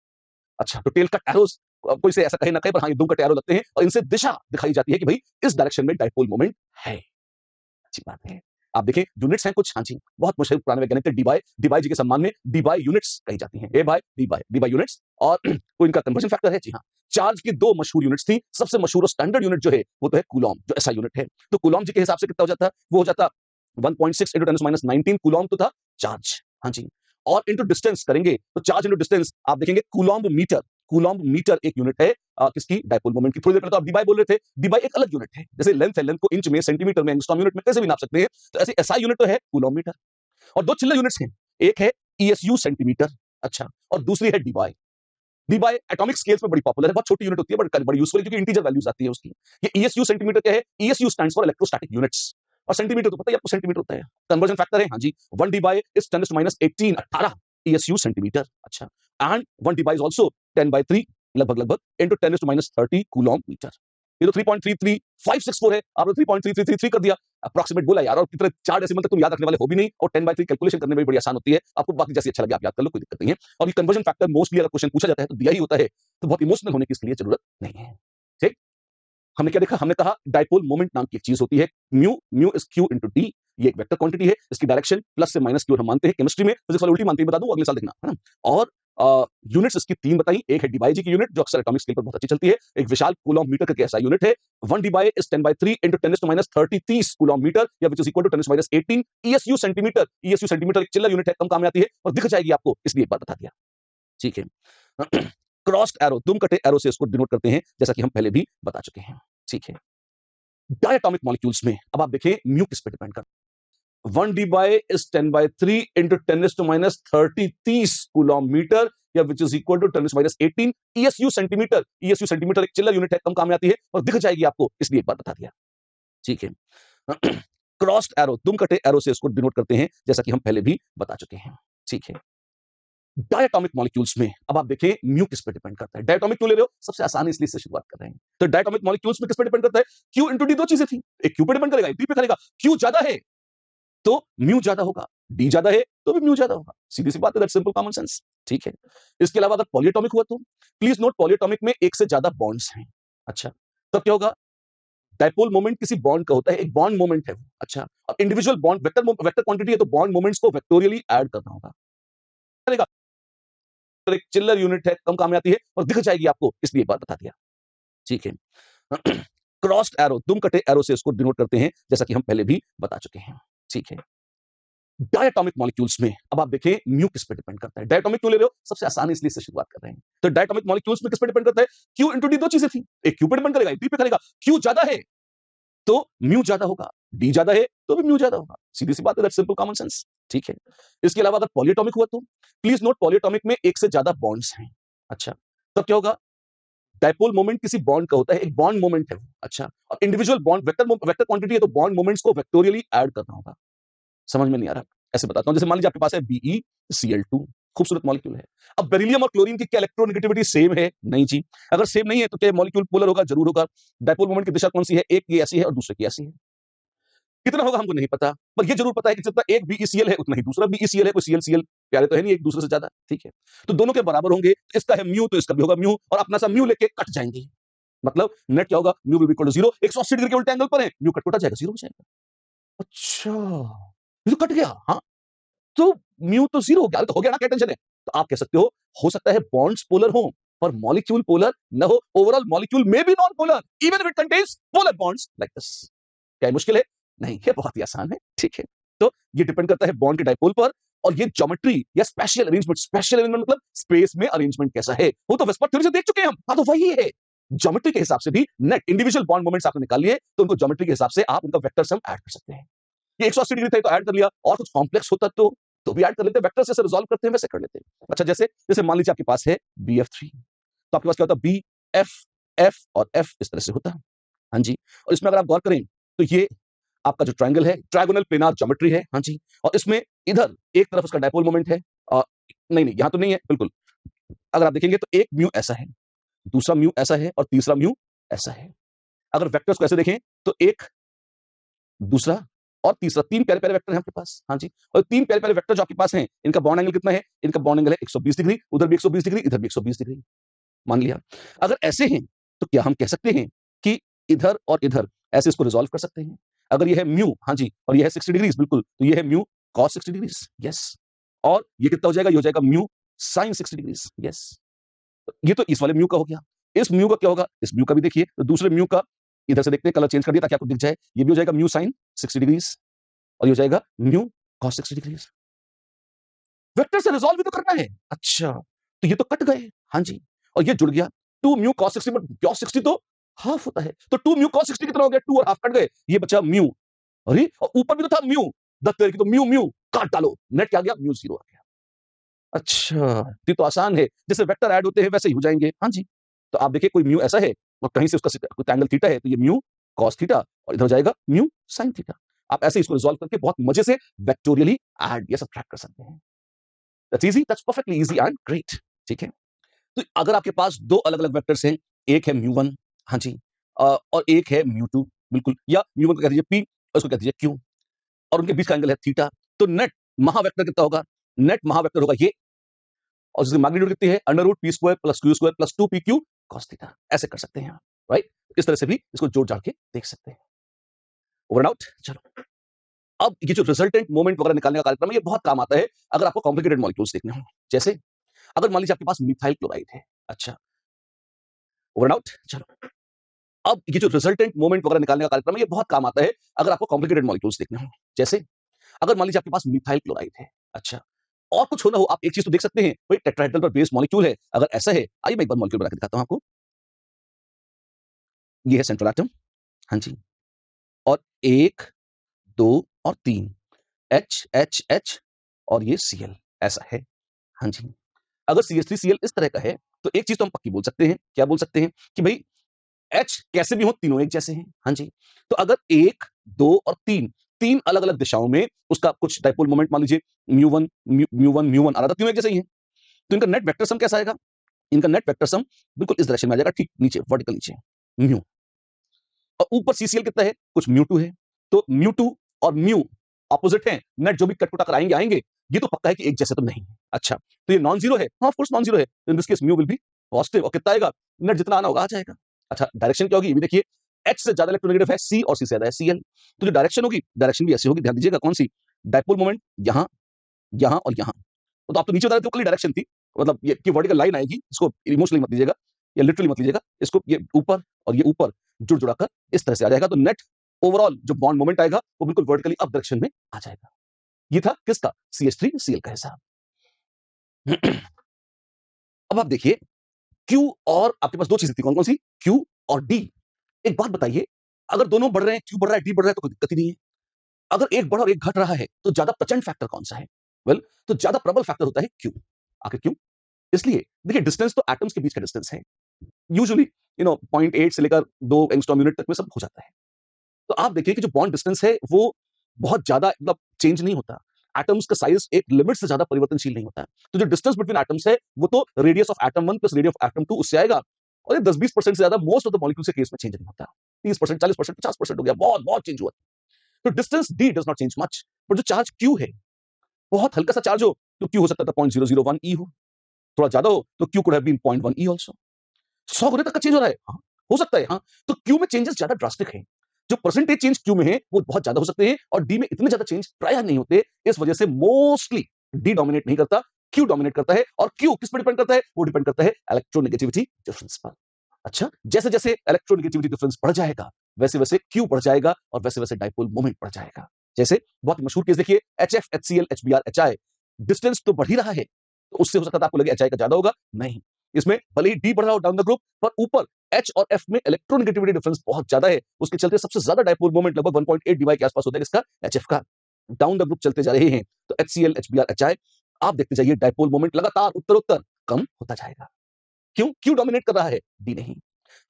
अच्छा, तो टेल कट एरोस कोई से ऐसा कहे ना कहे, पर हाँ, ये दुम कटे एरो लगते हैं और इनसे दिशा दिखाई जाती है कि भाई इस डायरेक्शन में डाइपोल मोमेंट है। अच्छी बात है। आप देखिए यूनिट्स हैं कुछ, हाँ जी, बहुत मशहूर पुराने वैज्ञानिक थे, डी बाई जी के सम्मान में डी बाई यूनिट्स कही जाती हैं, डी बाई यूनिट्स, और कोई इनका कन्वर्जन फैक्टर है, जी हाँ। चार्ज की 2 मशहूर यूनिट्स थी, सबसे मशहूर और स्टैंडर्ड यूनिट जो है वो तो है कूलॉम, जो ऐसा यूनिट है। तो कूलॉम जी के हिसाब से कितना हो जाता? वो हो जाता 1.6 × 10⁻19 कूलॉम तो था चार्ज, हाँ जी। और इंटू डिस्टेंस करेंगे तो चार्ज इंटू डिस्टेंस आप देखेंगे कूलॉम मीटर एक यूनिट है किसकी? डाइपोल मोमेंट की। थोड़ी देर पहले तो आप डी बाई बोल रहे थे, डी बाई एक अलग यूनिट है, जैसे लेंथ है, लेंथ को इंच में, सेंटीमीटर में, एंगस्ट्रॉम यूनिट में कैसे भी नाप सकते हैं, तो ऐसे एसआई यूनिट तो है कूलॉम मीटर। और 2 चिल्लर यूनिट्स हैं, एक है ईएसयू सेंटीमीटर, अच्छा, और दूसरी है डी बाई एटॉमिक स्केल्स में बड़ी पॉपुलर है, बहुत छोटी यूनिट होती है बट बड़ी यूजफुल है क्योंकि इंटीजर वैल्यूज आती है उसकी। ये ईएसयू सेंटीमीटर क्या है? ईएसयू स्टैंड्स फॉर इलेक्ट्रोस्टैटिक यूनिट्स, और सेंटीमीटर तो पता ही आपको सेंटीमीटर होता है। कन्वर्जन फैक्टर है, हाँ जी, 1 Debye is 10⁻18 18 ESU centimetre, अच्छा, and 1 Debye is also 10/3 लगभग इनटू 10⁻30 कूलॉम मीटर। ये तो 3.33564 है, आपने 3.3333 कर दिया, अप्रॉक्सीमेट बोला यार, और कितने 4 डेसिमल तक तुम याद रखने वाले हो भी नहीं, और 10/3 कैलकुलेशन करने में भी बड़ी आसान होती है, आपको बाकी जैसे अच्छा लगे आप याद कर लो, कोई दिक्कत नहीं है। और ये कन्वर्जन फैक्टर मोस्टली अगर क्वेश्चन पूछा जाता है तो दिया ही होता है, तो बहुत इमोशनल होने की इसके लिए जरूरत नहीं है। ठीक, हमने क्या देखा? हमने कहा डाइपोल मोमेंट नाम की एक चीज होती है, mu is Q into D, ये एक वेक्टर क्वांटिटी है, इसकी डायरेक्शन प्लस से माइनस की ओर हम मानते हैं केमिस्ट्री में, फिजिक्स वाले उल्टी मानते हैं, बता दूं अगले साल देखना, है ना। और यूनिट्स इसकी 3 बताई, एक है डी बाई जी की यूनिट जो अक्सर एटॉमिक स्केल पर बहुत अच्छी चलती है, एक विशाल कूलॉम मीटर करके ऐसा यूनिट है, 1 Debye is 10/3 into 10⁻30 coulomb metre, या which is equal to 10⁻18 ESU centimetre. ESU centimetre एक चिल्लर यूनिट है, कम काम में आती है और दिख जाएगी आपको, इसलिए एक बार बता दिया, ठीक है। क्रॉस्ड एरो, दुम कटे एरो से इसको डिनोट करते हैं, जैसा कि हम पहले भी बता चुके हैं, ठीक है। डायटोमिक मॉलिक्यूल्स में अब आप देखिए म्यू किस पे डिपेंड करता है। 1 Debye is 10/3 into 10⁻30 coulomb metre, या which is equal to 10⁻18 ESU centimetre. ESU centimetre एक चिल्लर यूनिट है, कम काम में आती है और दिख जाएगी आपको, इसलिए एक बार बता दिया, ठीक है। क्रॉस्ड एरो, दुम कटे एरो से इसको डिनोट करते हैं, जैसा कि हम पहले भी बता चुके हैं, ठीक है। डायटोमिक मॉलिक्यूल्स में अब आप देखिए म्यू किस पे डिपेंड करता है। डायटोमिक क्यों ले रहे हो? सबसे आसान इसलिए से शुरुआत कर रहे हैं। तो डायटोमिक मॉलिक्यूल्स में किस पे डिपेंड करता है? क्यू इंटू डी, 2 चीजें थी, एक क्यू पे डिपेंड करेगा, एक डी पे करेगा। क्यू ज्यादा है तो म्यू ज्यादा होगा, डी ज्यादा है तो भी म्यू ज्यादा होगा, सीधी सी बात है, दैट्स सिंपल कॉमन सेंस, ठीक है। इसके अलावा अगर पॉलीएटॉमिक हुआ तो प्लीज नोट, पॉलीएटॉमिक में एक से ज्यादा बॉन्ड्स हैं, अच्छा, तब क्या होगा? डाइपोल मोमेंट किसी बॉन्ड का होता है, एक बॉन्ड मोमेंट है वो, अच्छा, और इंडिविजुअल बॉन्ड वेक्टर क्वांटिटी है, तो बॉन्ड मोमेंट्स को वेक्टोरियली ऐड करना होगा, करेगा, एक चिल्लर यूनिट है, कम काम में आती है और दिख जाएगी आपको, इसलिए एक बार बता दिया, ठीक है। क्रॉस्ड एरो, दुम कटे एरो से इसको डिनोट करते हैं, जैसा कि हम पहले भी बता चुके हैं, ठीक है। डायटोमिक मॉलिक्यूल्स में अब आप देखिए म्यू किस पे डिपेंड करता है। डायटोमिक क्यों ले रहे हो? सबसे आसान इसलिए से शुरुआत कर रहे हैं। तो डायटोमिक मॉलिक्यूल्स में किस पे डिपेंड करता है? क्यू इंटू डी, 2 चीजें थी, एक क्यू पे डिपेंड करेगा, एक डी पे करेगा। क्यू ज्यादा है तो म्यू ज्यादा होगा, डी ज्यादा है तो भी म्यू ज्यादा होगा, सीधी सी बात है, दैट्स सिंपल कॉमन सेंस, ठीक है। इसके अलावा अगर पॉलीएटॉमिक हुआ तो प्लीज नोट, पॉलीएटॉमिक में एक से ज्यादा बॉन्ड्स हैं, अच्छा, तब क्या होगा? डाइपोल मोमेंट किसी बॉन्ड का होता है, एक बॉन्ड मोमेंट है वो, अच्छा, और इंडिविजुअल बॉन्ड वेक्टर क्वांटिटी है, तो बॉन्ड मोमेंट्स को वेक्टोरियली ऐड करना होगा। समझ में नहीं आ रहा? ऐसे बताता हूं, जैसे मान लीजिए आपके पास है BeCl2, खूबसूरत मॉलिक्यूल है। अब बेरिलियम और क्लोरीन की क्या इलेक्ट्रोनेगेटिविटी सेम है? नहीं जी। अगर सेम नहीं है तो क्या मॉलिक्यूल पोलर होगा? जरूर होगा। डाइपोल मोमेंट की दिशा कौन सी है? एक की ऐसी है और दूसरे की ऐसी है। कितना होगा हमको नहीं पता, पर ये जरूर पता है कि जितना एक BeCl है उतना ही दूसरा BeCl है, कोई ClCl प्यारे तो है नहीं एक दूसरे से ज्यादा, ठीक है। तो दोनों के बराबर होंगे, इसका है म्यू तो इसका भी होगा म्यू, और अपना सा म्यू लेके कट जाएंगे, मतलब नेट क्या होगा? Mu will be equal to 0, 180 degree के उल्टे एंगल पर है, म्यू कट जाएगा, 0 हो जाएगा। अच्छा, ये तो कट गया, हाँ, तो म्यू तो 0 हो गया, तो हो गया ना, क्या टेंशन है? तो आप कह सकते हो सकता है बॉन्ड्स पोलर हो पर मॉलिक्यूल पोलर न हो, ओवरऑल मॉलिक्यूल में भी non polar even if it contains polar bonds like this. क्या मुश्किल है? नहीं, ये बहुत ही आसान है, ठीक है। तो ये डिपेंड करता है बॉन्ड के डाइपोल पर, और ये ज्योमेट्री या स्पेशल अरेंजमेंट मतलब स्पेस में अरेंजमेंट कैसा है, वो तो वेस्पर थ्योरी से देख चुके हैं हम, हाँ, तो वही है। ज्योमेट्री के हिसाब से भी नेट इंडिविजुअल बॉन्ड मोमेंट्स आपने निकाल लिए, तो उनको ज्योमेट्री के हिसाब से आप उनका वेक्टर सम ऐड कर सकते हैं। ये 180 डिग्री थे तो ऐड कर लिया, और कुछ कॉम्प्लेक्स होता तो भी ऐड कर लेते हैं, वेक्टर से रिजॉल्व करते हैं वैसे कर लेते हैं। अच्छा, जैसे जैसे मान लीजिए आपके पास है BF3, तो आपके पास क्या होता है, BF और F इस तरह से होता है। हाँ जी, और इसमें अगर आप गौर करें तो ये आपका जो ट्रायंगल है, ट्रायगोनल प्लेनार ज्योमेट्री है। हाँ जी, और इसमें इधर एक तरफ उसका डायपोल मोमेंट है, नहीं यहां तो नहीं है बिल्कुल। अगर आप देखेंगे तो एक म्यू ऐसा है, दूसरा म्यू ऐसा है, और तीसरा म्यू ऐसा है। अगर वेक्टर्स को ऐसे देखें तो एक, दूसरा और तीसरा, तीन प्यारे प्यारे वेक्टर हैं आपके पास। हाँ जी, और तीन प्यारे प्यारे वेक्टर जो आपके पास हैं, इनका बॉन्ड एंगल कितना है, इनका बॉन्ड एंगल है 120 डिग्री, उधर भी 120 डिग्री, इधर भी 120 डिग्री मान लिया। अगर ऐसे हैं तो क्या हम कह सकते हैं कि इधर और इधर ऐसे इसको रिजॉल्व कर सकते हैं। अगर ये है म्यू, हाँ जी, और ये है 60 डिग्री बिल्कुल, तो ये है म्यू cos 60 डिग्री, यस। और ये कितना हो जाएगा, ये हो जाएगा म्यू sin 60 डिग्री, यस। ये तो इस वाले म्यू का हो गया। इस म्यू का क्या होगा, इस म्यू का भी देखिए, तो दूसरे म्यू का इधर से देखते हैं, कलर चेंज कर दिया ताकि आपको दिख जाए। ये भी हो जाएगा म्यू sin 60 डिग्री, और ये हो जाएगा म्यू cos 60 डिग्री। वेक्टर से रिजॉल्व भी तो करना है। अच्छा, तो ये तो कट गए, हाँ जी, और ये जुड़ गया 2 म्यू cos 60, बट cos 60 तो हाफ होता है, तो 2 म्यू cos 60 कितना हो गया, 2 और हाफ कट गए, ये बचा म्यू। अरे, और ऊपर भी तो था म्यू, 10 की तो म्यू म्यू काट डालो, नेट क्या आ गया, म्यू 0 आ गया। अच्छा, ये तो आसान है, जैसे वेक्टर ऐड होते हैं वैसे ही हो जाएंगे। हाँ जी, तो आप देखिए कोई म्यू ऐसा है और कहीं से उसका कोई एंगल थीटा है, तो ये म्यू cos थीटा और इधर हो जाएगा म्यू sin थीटा। आप ऐसे इसको रिजॉल्व करके बहुत मजे से वेक्टोरियली ऐड या सब्ट्रैक्ट कर सकते हैं। That's easy, that's perfectly easy and great. ठीक है, तो अगर आपके पास दो अलग अलग वेक्टर्स हैं, एक है म्यू1, हाँ जी, और एक है म्यू2, बिल्कुल, या म्यू1 को कह दीजिए P और उसको कह दीजिए Q, और उनके बीच का एंगल है थीटा, तो नेट महावेक्टर कितना होगा, नेट महावेक्टर होगा ये, और उसकी मैग्नीट्यूड कितनी है, √p² + q² + 2pq cos theta. ऐसे कर सकते हैं आप, राइट। इस तरह से भी इसको जोड़ जाड़ के देख सकते हैं। Over and out. चलो, अब ये जो रिजल्टेंट मोमेंट वगैरह निकालने का कार्यक्रम है, ये बहुत काम आता है अगर आपको कॉम्प्लिकेटेड मॉलिक्यूल्स देखने हो। जैसे अगर मान लीजिए आपके पास मिथाइल क्लोराइड है। अच्छा, ओवर एंड आउट। चलो, अब ये जो रिजल्टेंट मोमेंट वगैरह निकालने का कार्यक्रम है, ये बहुत काम आता है अगर आपको कॉम्प्लिकेटेड मॉलिक्यूल्स देखने हो। जैसे अगर मान लीजिए आपके पास मिथाइल क्लोराइड है। अच्छा, और कुछ होना हो, आप एक चीज तो देख सकते हैं, भाई टेट्राहेड्रल पर बेस्ड मॉलिक्यूल है। अगर ऐसा है, आइए मैं एक बार मॉलिक्यूल बना के दिखाता हूं आपको। ये है सेंट्रल एटम, हाँ जी, और 1 2 और 3, H H H, और ये Cl ऐसा है। हाँ जी, अगर CH3Cl इस तरह का है, तो एक चीज तो हम पक्की बोल सकते हैं, क्या बोल सकते हैं कि भाई H कैसे भी हो, तीनों एक जैसे हैं। हाँ जी, तो अगर 1 2 और 3, तीन अलग अलग दिशाओं में उसका कुछ डाइपोल मोमेंट मान लीजिए म्यू1 म्यू1 म्यू1 आ रहा था, तीनों एक जैसे ही हैं, तो इनका नेट वेक्टर सम कैसा आएगा, इनका नेट वेक्टर सम बिल्कुल इस डायरेक्शन में आ जाएगा, ठीक नीचे वर्टिकल नीचे म्यू, और ऊपर CCl कितना है, कुछ म्यू2 है, तो म्यू2 और म्यू ऑपोजिट हैं, नेट जो भी कट कुटा कर आएंगे आएंगे, ये तो पक्का है कि एक जैसे तो नहीं है। अच्छा, तो ये नॉन जीरो है, हाँ ऑफ कोर्स नॉन जीरो है, in this case mu will B positive, और कितना आएगा, नेट जितना आना होगा आ जाएगा। अच्छा, डायरेक्शन क्या होगी, ये भी देखिए, H से ज्यादा इलेक्ट्रोनेगेटिव है C, और C से ज्यादा है Cl, तो जो डायरेक्शन होगी, डायरेक्शन भी ऐसी होगी, ध्यान दीजिएगा, कौन सी, डाइपोल मोमेंट यहाँ, यहाँ और यहाँ। तो आप तो नीचे बता रहे थे, वो डायरेक्शन थी, मतलब ये कि वर्टिकल लाइन आएगी, इसको इमोशनली मत लीजिएगा या लिटरली मत लीजिएगा, इसको ये ऊपर और ये ऊपर जुड़ जुड़ाकर इस तरह से आ जाएगा, तो नेट ओवरऑल जो बॉन्ड मोमेंट आएगा वो बिल्कुल वर्टिकली अप डायरेक्शन में आ जाएगा। ये था किसका, CH3Cl का हिसाब। अब आप देखिए Q, और आपके पास दो चीजें थी, कौन कौन सी, Q और D। एक बात बताइए, अगर दोनों बढ़ रहे हैं, Q बढ़ रहा है, D बढ़ रहा है, तो कोई दिक्कत ही नहीं है। अगर एक बढ़ और एक घट रहा है, तो ज्यादा प्रचंड फैक्टर कौन सा है, वेल तो ज्यादा प्रबल फैक्टर होता है Q। आखिर क्यों, इसलिए देखिए डिस्टेंस तो एटम्स के बीच का डिस्टेंस है, यूजुअली 0.8 से लेकर 2 एंगस्ट्रॉम यूनिट तक में सब हो जाता है। तो आप देखिए कि जो बॉन्ड डिस्टेंस है वो बहुत ज्यादा मतलब चेंज नहीं होता, एटम्स का साइज एक लिमिट से ज्यादा परिवर्तनशील नहीं होता है। तो जो डिस्टेंस बिटवीन एटम्स है वो तो radius of atom 1 plus radius of atom 2 उससे आएगा, और ये 10-20% से ज्यादा मोस्ट ऑफ द मॉलिक्यूल्स के केस में चेंज नहीं होता। 30%, 40%, 50% हो गया, बहुत बहुत चेंज हुआ। तो distance D does not change much, पर जो चार्ज क्यू है, बहुत हल्का सा चार्ज हो तो क्यू हो सकता था 0.001 ई हो, थोड़ा ज्यादा हो तो q could have been 0.1 e also. 100 गुने तक का चेंज हो रहा है, हाँ हो सकता है, हाँ। तो क्यू में चेंजेस ज्यादा ड्रास्टिक है, जो परसेंटेज चेंज क्यू में है वो बहुत ज्यादा हो सकते हैं, और डी में इतने ज्यादा चेंज प्रायः नहीं होते। इस वजह से मोस्टली डी डोमिनेट नहीं करता, क्यू डोमिनेट करता है। और क्यू किस पर डिपेंड करता है, वो डिपेंड करता है इलेक्ट्रोनेगेटिविटी डिफरेंस पर। अच्छा, जैसे जैसे इलेक्ट्रोनेगेटिविटी डिफरेंस बढ़ जाएगा, वैसे वैसे क्यू बढ़ जाएगा, और वैसे वैसे डाइपोल मोमेंट बढ़ जाएगा। जैसे बहुत मशहूर केस देखिए, HF HCl HBr HI, distance तो बढ़ ही रहा है, तो उससे हो सकता था आपको लगे HI का ज्यादा होगा, नहीं, इसमें भले ही डी बढ़ रहा हो डाउन द ग्रुप, पर ऊपर एच और एफ में इलेक्ट्रोनेगेटिविटी डिफरेंस बहुत ज्यादा है, उसके चलते सबसे ज्यादा डायपोल मोमेंट लगभग 1.8 डी के आसपास होता है किसका, एचएफ का। डाउन द ग्रुप चलते जा रहे हैं तो HCl HBr HI, आप देखते जाइए डायपोल मोमेंट लगातार उत्तरोत्तर कम होता जाएगा। क्यों क्यों डोमिनेट कर रहा है, डी नहीं।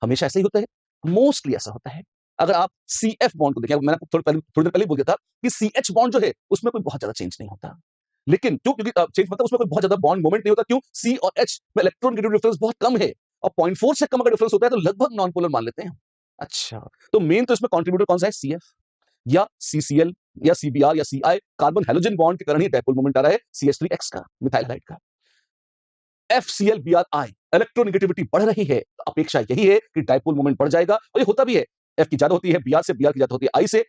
हमेशा ऐसा ही होता है, मोस्टली ऐसा होता है। अगर आप CF बॉन्ड को देखें, मैंने आपको थोड़ी देर पहले बोल दिया था कि CH बॉन्ड जो है उसमें कोई बहुत ज्यादा चेंज नहीं होता, लेकिन क्यों, क्योंकि चेंज मतलब उसमें कोई बहुत ज्यादा बॉन्ड मोमेंट नहीं होता, क्यों, C और H में इलेक्ट्रॉन नेगेटिव डिफरेंस बहुत कम है, और 0.4 से कम अगर डिफरेंस होता है तो लगभग नॉन पोलर मान लेते हैं। अच्छा, तो मेन तो इसमें कंट्रीब्यूटर कौन सा है, CF या CCl या CBr या CI, कार्बन हैलोजन बॉन्ड के कारण ही डायपोल मोमेंट आ रहा है CH3X का, मिथाइल हाइड्राइड का। FCl Bri, इलेक्ट्रोनेगेटिविटी बढ़ रही है, तो अपेक्षा यही है कि डायपोल मोमेंट बढ़ जाएगा, और ये होता भी है। F की ज्यादा होती है Br से, Br की ज्यादा होती है I से।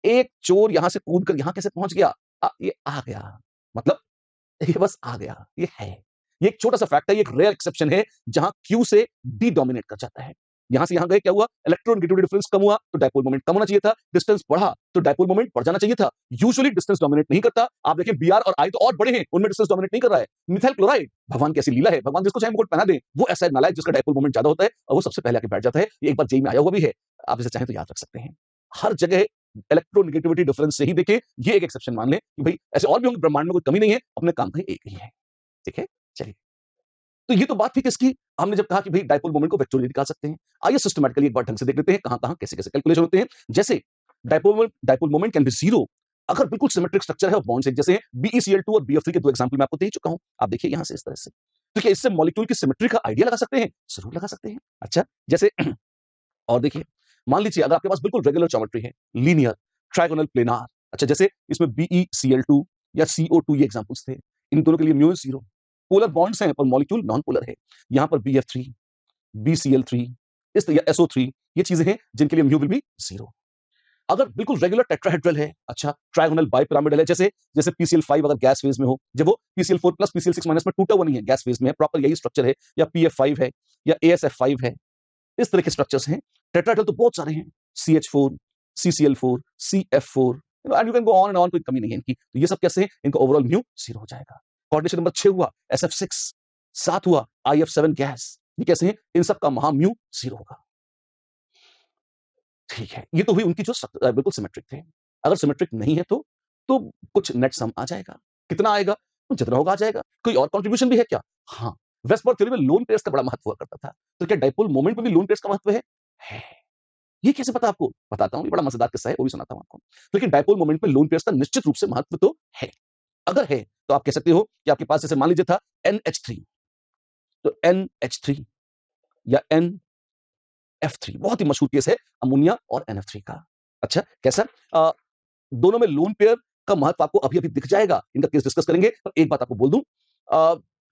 एक चोर यहां से कूद कर यहां कैसे पहुंच गया, ये आ गया, मतलब ये बस आ गया, ये है। ये एक छोटा सा फैक्ट है, ये एक रेयर एक्सेप्शन है जहां Q से D डोमिनेट कर जाता है। यहां से यहां गए, क्या हुआ, इलेक्ट्रोनेगेटिविटी डिफरेंस कम हुआ तो डायपोल मोमेंट कम होना चाहिए था, डिस्टेंस बढ़ा तो डायपोल मोमेंट बढ़ जाना चाहिए था। यूजुअली डिस्टेंस डोमिनेट नहीं करता, आप देखिए Br और I तो और बड़े हैं, उनमें डिस्टेंस डोमिनेट नहीं कर रहा है। मिथाइल क्लोराइड, भगवान की ऐसी लीला है, भगवान जिसको चाहे मुकुट पहना दे, वो ऐसा नालायक जिसका डायपोल मोमेंट ज्यादा होता है और वो सबसे पहले आके बैठ जाता है। ये एक बार जेई में आया हुआ भी है, आप इसे चाहें तो याद रख सकते हैं। हर जगह इलेक्ट्रोनेगेटिविटी डिफरेंस से ही देखें, ये एक एक्सेप्शन मान लें कि भाई ऐसे और भी होंगे, ब्रह्मांड में कोई कमी नहीं है, अपने काम का एक ही है। ठीक है, चलिए, तो ये तो बात थी किसकी, हमने जब कहा कि भाई डायपोल मोमेंट को वेक्टोरियली निकाल सकते हैं। आइए सिस्टमैटिकली एक बार ढंग से देख लेते हैं कहां-कहां कैसे-कैसे कैलकुलेशन होते हैं। जैसे dipole moment can be zero अगर बिल्कुल सिमेट्रिक स्ट्रक्चर है और बॉन्ड्स एक जैसे हैं। BeCl2 और BF3 के दो एग्जांपल मैं आपको दे ही चुका हूं, आप देखिए यहां से इस तरह से। तो क्या इससे मॉलिक्यूल की सिमेट्री का आइडिया लगा सकते हैं, जरूर लगा सकते हैं। अच्छा, जैसे और देखिए, मान लीजिए अगर आपके पास बिल्कुल रेगुलर ज्योमेट्री है, लीनियर, ट्रायगोनल, प्लेनार, अच्छा जैसे इसमें BeCl2 या CO2 ये एग्जांपल्स थे, इन दोनों के लिए म्यू जीरो। पोलर बॉन्ड्स हैं पर मॉलिक्यूल नॉन पोलर है, यहां पर BF3, BCl3, इस या SO3, ये चीजें हैं जिनके लिए म्यू विल बी जीरो। अगर बिल्कुल रेगुलर टेट्राहेड्रल है, अच्छा ट्रायगोनल बाइपिरामिडल है, जैसे जैसे PCl5 अगर गैस फेज में हो, जब वो PCl4 प्लस PCl6 माइनस में टूटा हुआ नहीं है, गैस फेज में है, प्रॉपर यही स्ट्रक्चर है, या PF5 है या ASF5 है, इस तरह के स्ट्रक्चर्स हैं। टेट्राहेड्रल तो बहुत सारे हैं, CH4, CCl4, CF4, and you can go on and on, कोई कमी नहीं है इनकी। तो ये सब कैसे हैं, इनका ओवरऑल म्यू जीरो हो जाएगा। कोऑर्डिनेशन नंबर 6 हुआ SF6, 7 हुआ IF7 गैस, ये कैसे हैं, इन सब का महा म्यू जीरो होगा। ठीक है, ये तो हुई उनकी जो बिल्कुल सिमेट्रिक थे। अगर सिमेट्रिक नहीं है तो कुछ नेट सम आ जाएगा। कितना आएगा, तो जितना होगा आ जाएगा। कोई और कंट्रीब्यूशन भी है क्या, हाँ, वेस्टबर्ग थ्योरी में लोन पेयर्स का बड़ा महत्व हुआ करता था, तो क्या डायपोल मोमेंट में भी लोन पेयर्स का महत्व है। ये कैसे पता आपको, बताता हूं, ये बड़ा मजेदार किस्सा है, वो भी सुनाता हूं आपको। लेकिन डायपोल मोमेंट में लोन पेयर्स का निश्चित रूप से महत्व तो है। अगर है तो आप कह सकते हो कि आपके पास जैसे मान लीजिए था NH3, तो NH3 या NF3 बहुत ही मशहूर केस है, अमोनिया और NF3 का। अच्छा, कैसा, दोनों में लोन पेयर का महत्व आपको अभी अभी दिख जाएगा, इनका केस डिस्कस करेंगे। पर एक बात आपको बोल दूं,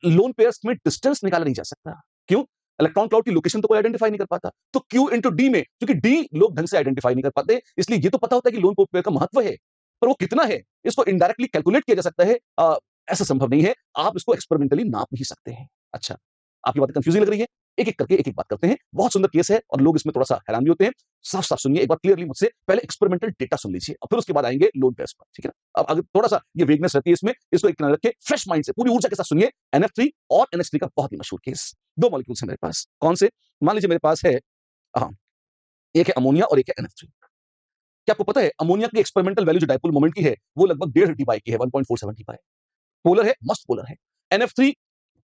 लोन पेयर्स में डिस्टेंस निकाला नहीं जा सकता। क्यों, इलेक्ट्रॉन क्लाउड की लोकेशन तो कोई आइडेंटिफाई नहीं कर पाता, तो Q इंटू डी में, क्योंकि डी लोग ढंग से आइडेंटिफाई नहीं कर पाते, इसलिए ये तो पता होता है कि लोन पेयर का महत्व है, पर वो कितना है इसको इनडायरेक्टली कैलकुलेट किया जा सकता है, ऐसा संभव नहीं है। आप इसको एक्सपेरिमेंटली नाप भी सकते हैं। अच्छा, आपकी बातें कंफ्यूजिंग लग रही है, एक एक करके एक एक बात करते हैं। बहुत सुंदर केस है और लोग इसमें थोड़ा सा हैरान भी होते हैं। साफ साफ सुनिए एक बार क्लियरली मुझसे, पहले एक्सपेरिमेंटल डेटा सुन लीजिए और फिर उसके बाद आएंगे लोन पेयर्स पर, ठीक है ना। अब अगर थोड़ा सा ये वेगनेस रहती है इसमें, इसको एक किनारे रखे, फ्रेश माइंड से पूरी ऊर्जा के साथ सुनिए। NF3 और NH3 का बहुत ही मशहूर केस, दो मॉलिक्यूल्स है मेरे पास, कौन से, मान लीजिए मेरे पास है, हाँ, एक है अमोनिया और एक है NF3। क्या आपको पता है अमोनिया की एक्सपेरिमेंटल वैल्यू जो डायपोल मोमेंट की है वो लगभग 1.5 डी की है, 1.47 डी, पोलर है, मस्त पोलर है। NF3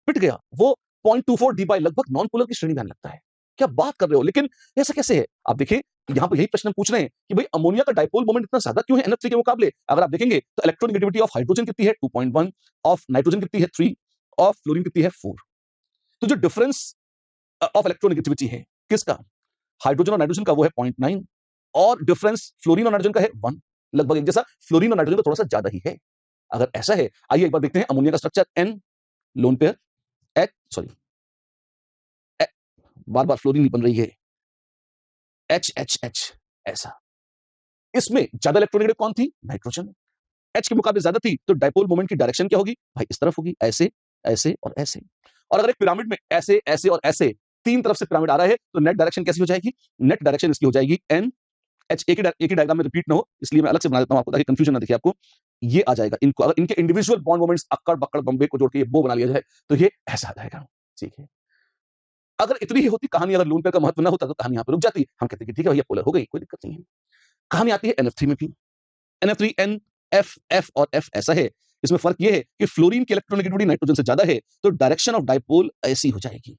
पिट गया, वो 0.24 डी लगभग नॉन पोलर की श्रेणी में आने लगता है। क्या बात कर रहे हो, लेकिन ऐसा कैसे है, आप देखिए यहां पर यही प्रश्न हम पूछ रहे हैं कि भाई अमोनिया का डायपोल मोमेंट इतना ज्यादा क्यों है NF3 के मुकाबले। अगर आप देखेंगे तो इलेक्ट्रोनेगेटिविटी ऑफ हाइड्रोजन कितनी है, 2.1, ऑफ नाइट्रोजन कितनी है, 3, ऑफ फ्लोरीन कितनी है, 4। तो जो डिफरेंस ऑफ इलेक्ट्रोनेगेटिविटी है किसका, हाइड्रोजन और नाइट्रोजन का, वो है 0.9, और डिफरेंस फ्लोरीन और नाइट्रोजन का है 1, लगभग एक जैसा, फ्लोरीन और नाइट्रोजन का थोड़ा सा ज्यादा ही है। अगर ऐसा है, आइए एक बार देखते हैं अमोनिया का structure, N lone pair, H sorry, बार बार फ्लोरीन नहीं बन रही है, HHH, ऐसा। इसमें ज्यादा इलेक्ट्रोनेगेटिव कौन थी, नाइट्रोजन, H के मुकाबले ज्यादा थी, तो डायपोल मोमेंट की डायरेक्शन क्या होगी भाई, इस तरफ होगी, ऐसे ऐसे और ऐसे। और अगर एक पिरामिड में ऐसे ऐसे और ऐसे तीन तरफ से पिरामिड आ रहा है, तो नेट डायरेक्शन कैसी हो जाएगी, नेट डायरेक्शन इसकी हो जाएगी NH, एक ही डायग्राम में रिपीट ना हो, इसलिए मैं अलग से बना देता हूं आपको, ताकि कंफ्यूजन ना दिखे आपको। ये आ जाएगा, इनको अगर इनके इंडिविजुअल बॉन्ड मोमेंट्स अक्कड़ बक्कड़ बम्बे को जोड़ के ये बो बना लिया जाए, तो ये ऐसा आ जाएगा। ठीक है। अगर इतनी ही होती कहानी, अगर लोन पेयर का महत्व ना होता तो कहानी यहाँ पे रुक जाती। हम कहते हैं कि ठीक है भैया पोलर हो गई, कोई दिक्कत नहीं है। कहानी आती है NF3 में भी। NF3 N, F, F और F ऐसा है। इसमें फर्क ये है कि फ्लोरीन की इलेक्ट्रोनेगेटिविटी नाइट्रोजन से ज्यादा है, तो डायरेक्शन ऑफ डायपोल ऐसी हो जाएगी,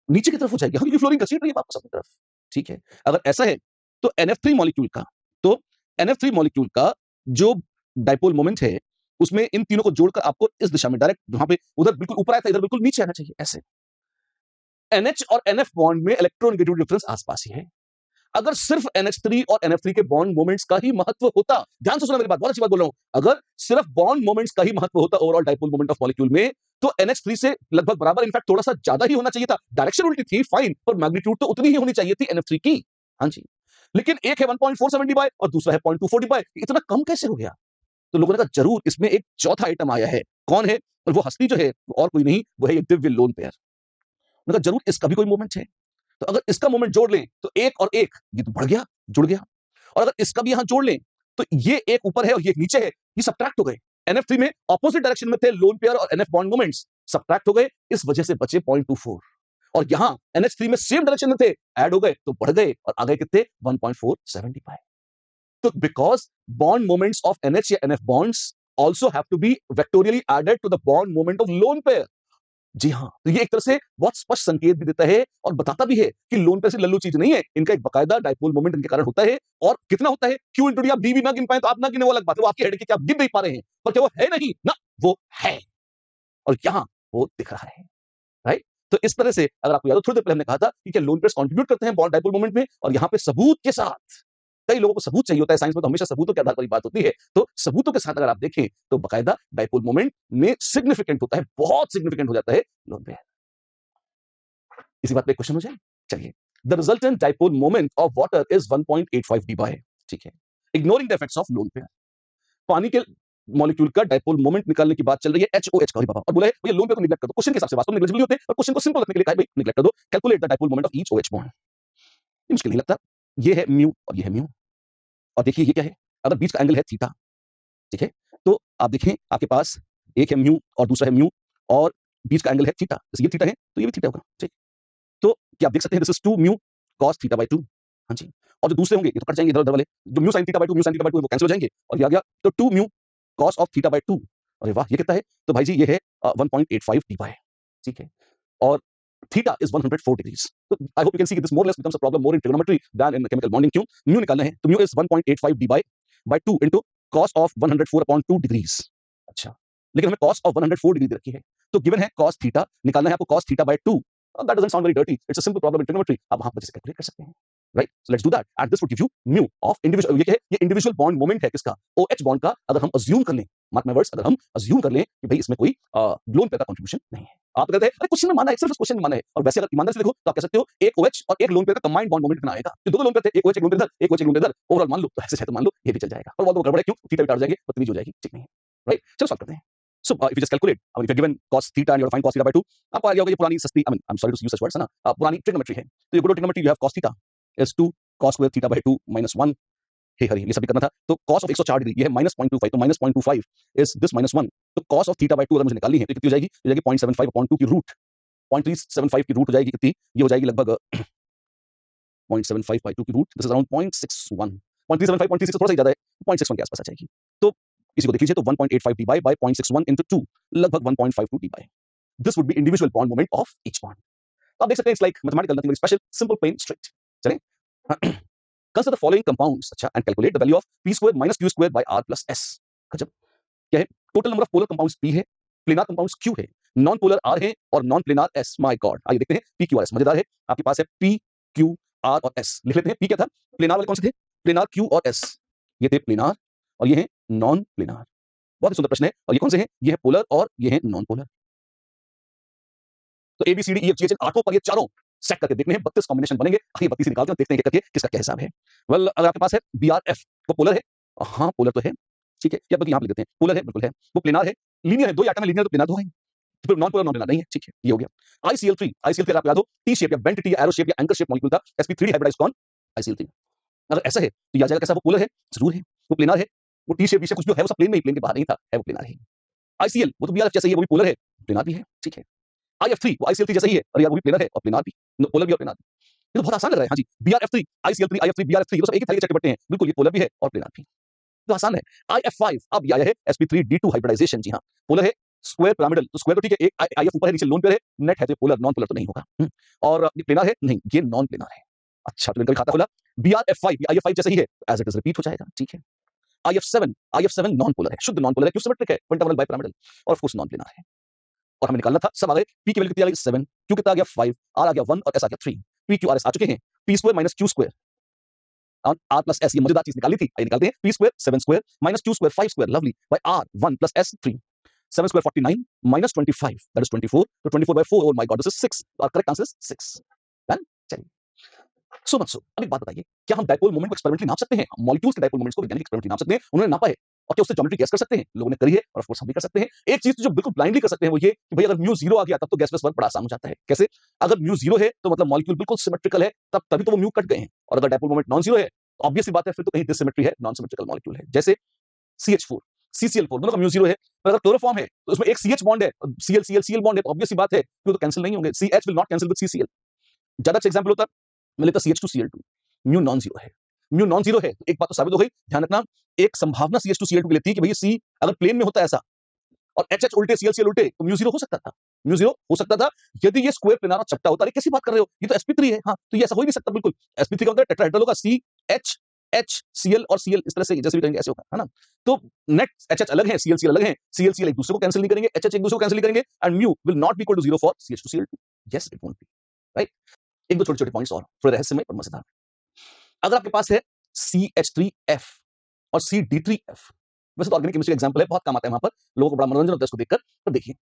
नीचे की तरफ हो जाएगी, क्योंकि फ्लोरीन घसीट रही है वापस अपनी तरफ। ठीक है। अगर ऐसा है तो NF3 मॉलिक्यूल का तो NF3 मॉलिक्यूल का जो डायपोल मोमेंट है, उसमें इन तीनों को जोड़कर आपको इस दिशा में डायरेक्ट, वहां पे उधर बिल्कुल ऊपर आया था, इधर बिल्कुल नीचे आना चाहिए, ऐसे। NH और NF बॉन्ड में इलेक्ट्रोनेगेटिविटी डिफरेंस आसपास ही है। अगर सिर्फ NH3 और NF3 के बॉन्ड मोमेंट्स का ही महत्व होता, ध्यान से सुना मेरी बात, बहुत अच्छी बात बोल रहा हूं, अगर सिर्फ बॉन्ड मोमेंट्स का ही महत्व होता overall dipole moment of molecule में, तो NH3 से लगभग बराबर, इनफैक्ट थोड़ा सा ज्यादा ही होना चाहिए था। डायरेक्शन उल्टी थी, फाइन, पर मैग्नीट्यूड तो उतनी ही होनी चाहिए थी NF3 की। हाँ जी। लेकिन एक है 1.47 डी बाय और दूसरा है 0.24 डी बाय, इतना कम कैसे हो गया? तो लोगों ने कहा जरूर इसमें एक चौथा आइटम आया है। कौन है? और वो हस्ती जो है और कोई नहीं, वो है ये दिव्य लोन पेयर। उन्होंने कहा जरूर इसका भी कोई मोमेंट है, तो अगर इसका मोमेंट जोड़ लें तो एक और एक ये तो बढ़ गया, जुड़ गया। और अगर इसका भी यहां जोड़ लें तो ये एक ऊपर है और ये एक नीचे है, ये सब्ट्रैक्ट हो गए। NF3 में ऑपोजिट डायरेक्शन में थे लोन पेयर और NF बॉन्ड मोमेंट्स, सब्ट्रैक्ट हो गए, इस वजह से बचे 0.24। और यहां NH3 में सेम डायरेक्शन में थे, ऐड हो गए तो बढ़ गए और आ गए कितने? 1.475। तो because bond moments of NH या NF bonds also have to be vectorially added to the bond moment of lone pair। जी हाँ, तो ये एक तरह से बहुत स्पष्ट संकेत भी देता है और बताता भी है कि लोन पेयर से लल्लू चीज नहीं है, इनका एक बकायदा डायपोल मोमेंट इनके कारण होता है। और कितना होता है? क्यू इंटू डी, आप डी भी ना गिन पाए तो आप ना गिने, वो अलग बात है, वो आपकी हेड की, क्या आप गिन नहीं पा रहे हैं, पर क्या वो है नहीं ना, वो है, और यहां वो दिख रहा है, राइट। तो इस तरह से अगर आपको याद हो, थोड़ी देर पहले हमने कहा था कि क्या लोन पेयर्स कंट्रीब्यूट करते हैं बॉन्ड डायपोल मोमेंट में, और यहां पे सबूत के साथ, कई लोगों को सबूत चाहिए होता है, साइंस में तो हमेशा सबूतों के आधार पर ही बात होती है, तो सबूतों के साथ अगर आप देखें तो बकायदा डायपोल मोमेंट में सिग्निफिकेंट होता है, बहुत सिग्निफिकेंट हो जाता है लोन पेयर। इसी बात पे क्वेश्चन हो जाए, चलिए। The resultant dipole moment of water is 1.85 D bye, ठीक है, ignoring the effects of lone pair. पानी के मॉलिक्यूल का डायपोल मोमेंट निकालने की बात चल रही है, HOH का, बाबा, और बोला है भैया लोन पेयर को निगलेक्ट कर दो। क्वेश्चन के हिसाब से वास्तव में नेग्लिजिबल होते हैं, पर क्वेश्चन को सिंपल रखने के लिए कहा है भाई निगलेक्ट कर दो, calculate the dipole moment of each OH bond. ये मुश्किल नहीं लगता, ये है म्यू और ये है म्यू, और देखिए ये क्या है, अगर बीच का एंगल है थीटा, ठीक है, तो आप देखें आपके पास एक है म्यू और दूसरा है म्यू, और बीच का एंगल है थीटा, जैसे ये थीटा है तो ये भी थीटा होगा, ठीक। तो क्या आप देख सकते हैं, this is 2 mu cos theta by 2। हाँ जी। और जो दूसरे होंगे ये तो कट जाएंगे, इधर उधर वाले, जो mu sin theta by 2, mu sin theta by 2 वो कैंसिल हो जाएंगे, और ये आ गया तो 2 mu cos of theta by 2। अरे वाह, ये कितना है? तो भाई जी ये है 1.85 डी बाय, ठीक है, और थीटा इज 104 डिग्रीज। तो I hope you can see this more less becomes a problem more in trigonometry than in chemical bonding. क्यों? म्यू निकालना है, तो mu is 1.85 D by 2 into cos of 104/2 degrees. अच्छा, लेकिन हमें cos ऑफ 104 डिग्री दे रखी है, तो गिवन है cos थीटा, निकालना है आपको cos theta by 2। That doesn't sound very dirty. It's a simple problem in trigonometry. आप वहां पर जैसे कैलकुलेट कर सकते हैं, right? So let's do that. And this would give you mu of individual. ये क्या है? ये individual bond moment है किसका? OH bond का। अगर हम assume कर लें, mark my words, अगर हम assume कर लें कि भाई इसमें कोई लोन पेयर का contribution नहीं है, आप कहते हैं अरे क्वेश्चन में माना है, सिर्फ इस क्वेश्चन में माना है, और वैसे अगर ईमानदारी से देखो तो आप कह सकते हो एक OH और एक लोन पेयर का कंबाइंड बॉन्ड मोमेंट कितना आएगा, तो दो लोन पेयर थे, एक OH एक लोन पेयर इधर, एक OH एक लोन पेयर इधर, ओवरऑल मान लो तो ऐसे है, तो मान लो ये भी चल जाएगा, और वो गड़बड़ है, क्यों? थीटा भी काट जाएगी, बदतमीजी हो जाएगी, ठीक नहीं है, राइट। चलो सॉल्व करते हैं। So if you just calculate, I mean, if you're given cos theta and you have to find cos theta by 2, आपको आ गया होगा ये पुरानी सस्ती, I mean, I'm sorry to use such words, है ना, पुरानी trigonometry है। तो you go to trigonometry, you have cos theta is 2 cos square theta by 2 minus 1। हे हरी, ये सब भी करना था, तो cos of 104 डिग्री ये है -0.25, तो -0.25 is this minus 1, तो cos of theta by 2 अगर मुझे निकालनी है तो कितनी हो जाएगी? हो जाएगी 0.75 upon 2 की रूट, 0.375 की रूट हो जाएगी कितनी? ये हो जाएगी लगभग 0.75 by 2 की रूट, दिस इज अराउंड 0.61, 0.375, 0.36 थोड़ा सा ज्यादा है, 0.61 के आसपास आ जाएगी। तो इसी को देख लीजिए, तो 1.85 डी बाय 0.61 into 2, लगभग 1.52 debye. This would be individual bond moment of each bond. आप देख सकते हैं it's like mathematical, nothing very special, simple, plain, straight. चलें, कंसीडर द फॉलोइंग कंपाउंड्स, अच्छा, and calculate the value of p square minus q square by r plus s। गजब, क्या है? Total number of polar compounds p है, planar compounds q है, non polar r है, और non planar s। My God, आइए देखते हैं p q r s। मजेदार है, आपके पास है p q r और s, लिख लेते हैं। p क्या था? प्लेनर वाले कौन से थे? प्लेनर q और s, ये थे प्लेनर, और ये है नॉन प्लेनर। बहुत ही सुंदर प्रश्न है, और ये कौन से हैं? ये है पोलर और ये है नॉन पोलर। तो A B C D E F G H, आठों पर ये चारों सेट करके देखने हैं, 32 कॉम्बिनेशन बनेंगे। आखिर 32 निकालते हैं, देखते हैं करके किसका क्या हिसाब है। वेल, अगर आपके पास है बी आर एफ, वो पोलर है, हाँ पोलर तो है, ठीक है, या बल्कि यहाँ लिख देते हैं पोलर है, बिल्कुल है। वो प्लेनर है, लीनियर है, दो एटम है, लीनियर तो प्लेनर दो है, फिर नॉन पोलर नॉन प्लेनर नहीं है, ठीक है, ये हो गया। ICl3, ICl3 आप याद हो, टी शेप या बेंट टी या एरो शेप या एंकर शेप मॉलिक्यूल था, sp3 हाइब्रिडाइज्ड कौन? ICl3। अगर ऐसा है तो ये आ जाएगा कैसा? वो पोलर है, जरूर है, वो प्लेनर है, वो टी शेप भी कुछ जो है वो सब प्लेन में ही, प्लेन के बाहर नहीं था, है वो प्लेनर है। ICl वो तो बीआरएफ जैसे ही है, वो भी पोलर है, प्लेनर भी है, ठीक है। IF3 वो ICL3 जैसा ही है, अरे यार वो भी प्लेनर है और प्लेनर भी, पोलर भी और प्लेनर भी। ये तो बहुत आसान लग रहा है। हाँ जी, BrF3 ICL3 IF3 BrF3 ये तो सब एक ही थाली के चट्टे-बट्टे हैं। बिल्कुल ये पोलर भी है और प्लेनर भी। तो आसान है। IF5 अब ये आया है sp3d2 हाइब्रिडाइजेशन। जी हाँ, पोलर है, स्क्वायर पिरामिडल, तो स्क्वायर तो ठीक है, एक IF ऊपर है नीचे लोन पेयर है, नेट है तो पोलर, नॉन पोलर तो नहीं होगा। और ये प्लेनर है? नहीं, ये नॉन प्लेनर है। अच्छा, तो इनका भी खाता खुला। BrF5 ये IF5 जैसा ही है, एज इट इज रिपीट हो जाएगा। ठीक है। IF7 नॉन पोलर है, शुद्ध नॉन पोलर है, क्यों सिमेट्रिक है, पेंटागोनल बाइपिरामिडल और ऑफ कोर्स नॉन प्लेनर है। और हमें निकालना था, सब आ गए। P की वैल्यू कितनी आ गई 7, Q कितना आ गया 5, R आ गया 1 और S आ गया 3। PQRS आ चुके हैं। P² - Q² और R प्लस S, ये मजेदार चीज निकाली थी, आइए निकालते हैं। P² 7² - Q² 5², lovely, by R 1 plus S 3। 7² 49 - 25 that is 24, तो 24/4, oh my god this is 6, और करेक्ट आंसर इज 6। डन। चलिए, सो मच सो। अब एक बात बताइए, क्या हम डायपोल मोमेंट को एक्सपेरिमेंटली नाप सकते हैं? मॉलिक्यूल्स के डायपोल मोमेंट्स को वैज्ञानिक एक्सपेरिमेंटली नाप सकते हैं, उन्होंने नापा है। और क्या उससे ज्योमेट्री गैस कर सकते हैं? लोगों ने करी है और ऑफ कोर्स हम भी कर सकते हैं। एक चीज जो बिल्कुल ब्लाइंडली कर सकते हैं वो ये कि भाई अगर म्यू 0 आ गया तब तो गैस वर्क बड़ा आसान हो जाता है। कैसे? अगर म्यू 0 है तो मतलब मॉलिक्यूल बिल्कुल सिमेट्रिकल है, तब तभी तो वो म्यू कट गए हैं। और अगर डायपोल मोमेंट नॉन जीरो है तो ऑब्वियस सी बात है, फिर तो कहीं डिसिमेट्री है, नॉन सिमेट्रिकल मॉलिक्यूल है। जैसे CH4 CCl4 दोनों का म्यू 0 है, पर अगर क्लोरोफॉर्म है तो उसमें एक CH बॉन्ड है, Cl बॉन्ड है, तो ऑब्वियस सी बात है कि वो तो कैंसिल नहीं होंगे। CH will not cancel with CCl। ज्यादा अच्छा एग्जांपल होता, मैं लेता CH2Cl2, म्यू नॉन जीरो है। म्यू नॉन जीरो है तो एक बात तो साबित हो गई, ध्यान रखना, एक संभावना CH2Cl2 की लेती है कि भई C अगर प्लेन में होता है ऐसा और HH उल्टे ClCl उल्टे तो म्यू 0 हो सकता था। म्यू 0 हो सकता था यदि ये स्क्वायर प्लेनार और चपटा होता। अरे कैसी बात कर रहे हो, ये तो sp3 है। हाँ, तो ये ऐसा हो ही नहीं सकता बिल्कुल। sp3 का मतलब टेट्राहेड्रल होगा, CH HCl और Cl इस तरह से जैसे भी करेंगे ऐसे होगा, है ना? तो नेट HH अलग है, Cl अलग है, Cl एक दूसरे को कैंसिल नहीं करेंगे, HH एक दूसरे को कैंसिल नहीं करेंगे, and mu will not be equal to 0 for CH2Cl2। Yes, it won't be, right? एक दो छोटे-छोटे पॉइंट्स और, थोड़े रहस्यमय और मजेदार। अगर आपके पास है CH3F और CD3F, वैसे तो ऑर्गेनिक केमिस्ट्री एग्जांपल है, बहुत काम आता है वहां पर, लोगों को बड़ा मनोरंजन होता है इसको देखकर। तो देखिए,